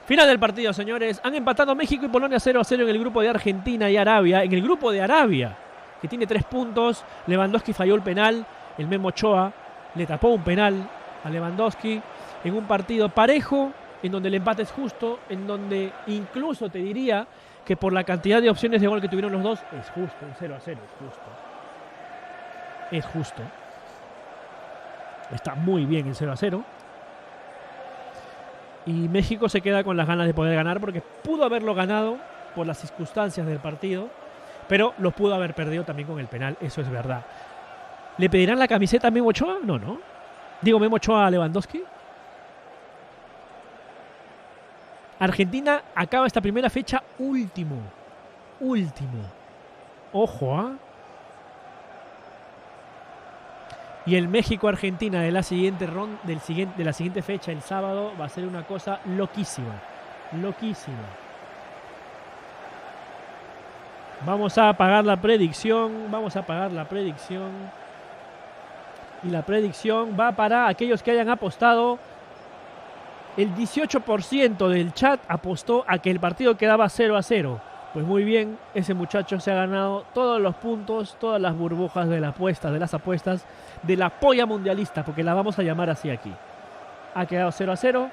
Final del partido, señores. Han empatado México y Polonia 0-0 en el grupo de Argentina y Arabia. En el grupo de Arabia, que tiene 3 puntos. Lewandowski falló el penal. El Memo Ochoa le tapó un penal a Lewandowski. En un partido parejo, en donde el empate es justo, en donde incluso te diría que por la cantidad de opciones de gol que tuvieron los dos, es justo. Un 0-0 es justo. Es justo. Está muy bien el 0-0. Y México se queda con las ganas de poder ganar porque pudo haberlo ganado por las circunstancias del partido, pero lo pudo haber perdido también con el penal, eso es verdad. ¿Le pedirán la camiseta a Memo Ochoa? No. Digo, Memo Ochoa a Lewandowski. Argentina acaba esta primera fecha último. Ojo, ¿ah? Y el México-Argentina de la siguiente ronda, de la siguiente fecha, el sábado, va a ser una cosa loquísima. Vamos a apagar la predicción. Y la predicción va para aquellos que hayan apostado. El 18% del chat apostó a que el partido quedaba 0-0. Pues muy bien, ese muchacho se ha ganado todos los puntos, todas las burbujas de las apuestas, de la polla mundialista, porque la vamos a llamar así aquí. Ha quedado 0-0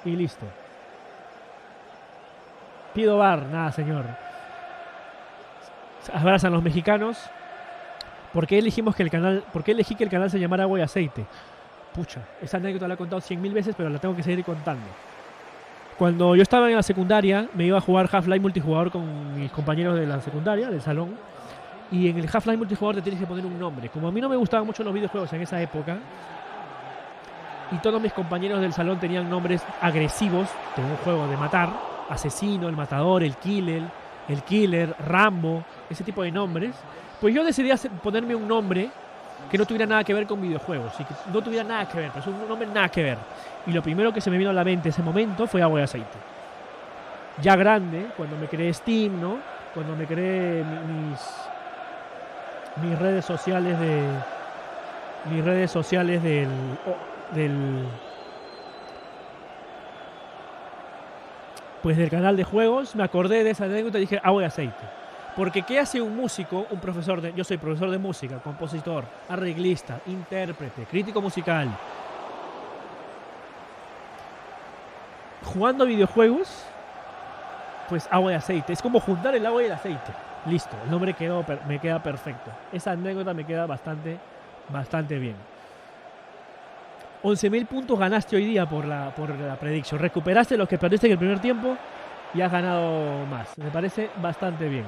y listo. Pido bar, nada señor. Abrazan los mexicanos. ¿Por qué elegí que el canal se llamara Agua y Aceite? Pucha, esa anécdota la he contado 100.000 veces, pero la tengo que seguir contando. Cuando yo estaba en la secundaria, me iba a jugar Half-Life multijugador con mis compañeros de la secundaria, del salón. Y en el Half-Life multijugador te tienes que poner un nombre. Como a mí no me gustaban mucho los videojuegos en esa época, y todos mis compañeros del salón tenían nombres agresivos de un juego de matar, Asesino, el Matador, el Killer, Rambo, ese tipo de nombres, pues yo decidí ponerme un nombre que no tuviera nada que ver con videojuegos, y que no tuviera nada que ver, pero es un nombre nada que ver. Y lo primero que se me vino a la mente en ese momento fue Agua y Aceite. Ya grande, cuando me creé Steam, ¿no? Cuando me creé mis redes sociales del canal de juegos, me acordé de esa anécdota y dije Agua y Aceite. Porque ¿qué hace un músico, un profesor yo soy profesor de música, compositor, arreglista, intérprete, crítico musical, jugando videojuegos? Pues Agua y Aceite. Es como juntar el agua y el aceite. Listo, el nombre me queda perfecto. Esa anécdota me queda bastante bien. 11.000 puntos ganaste hoy día por la predicción. Recuperaste los que perdiste en el primer tiempo y has ganado más. Me parece bastante bien.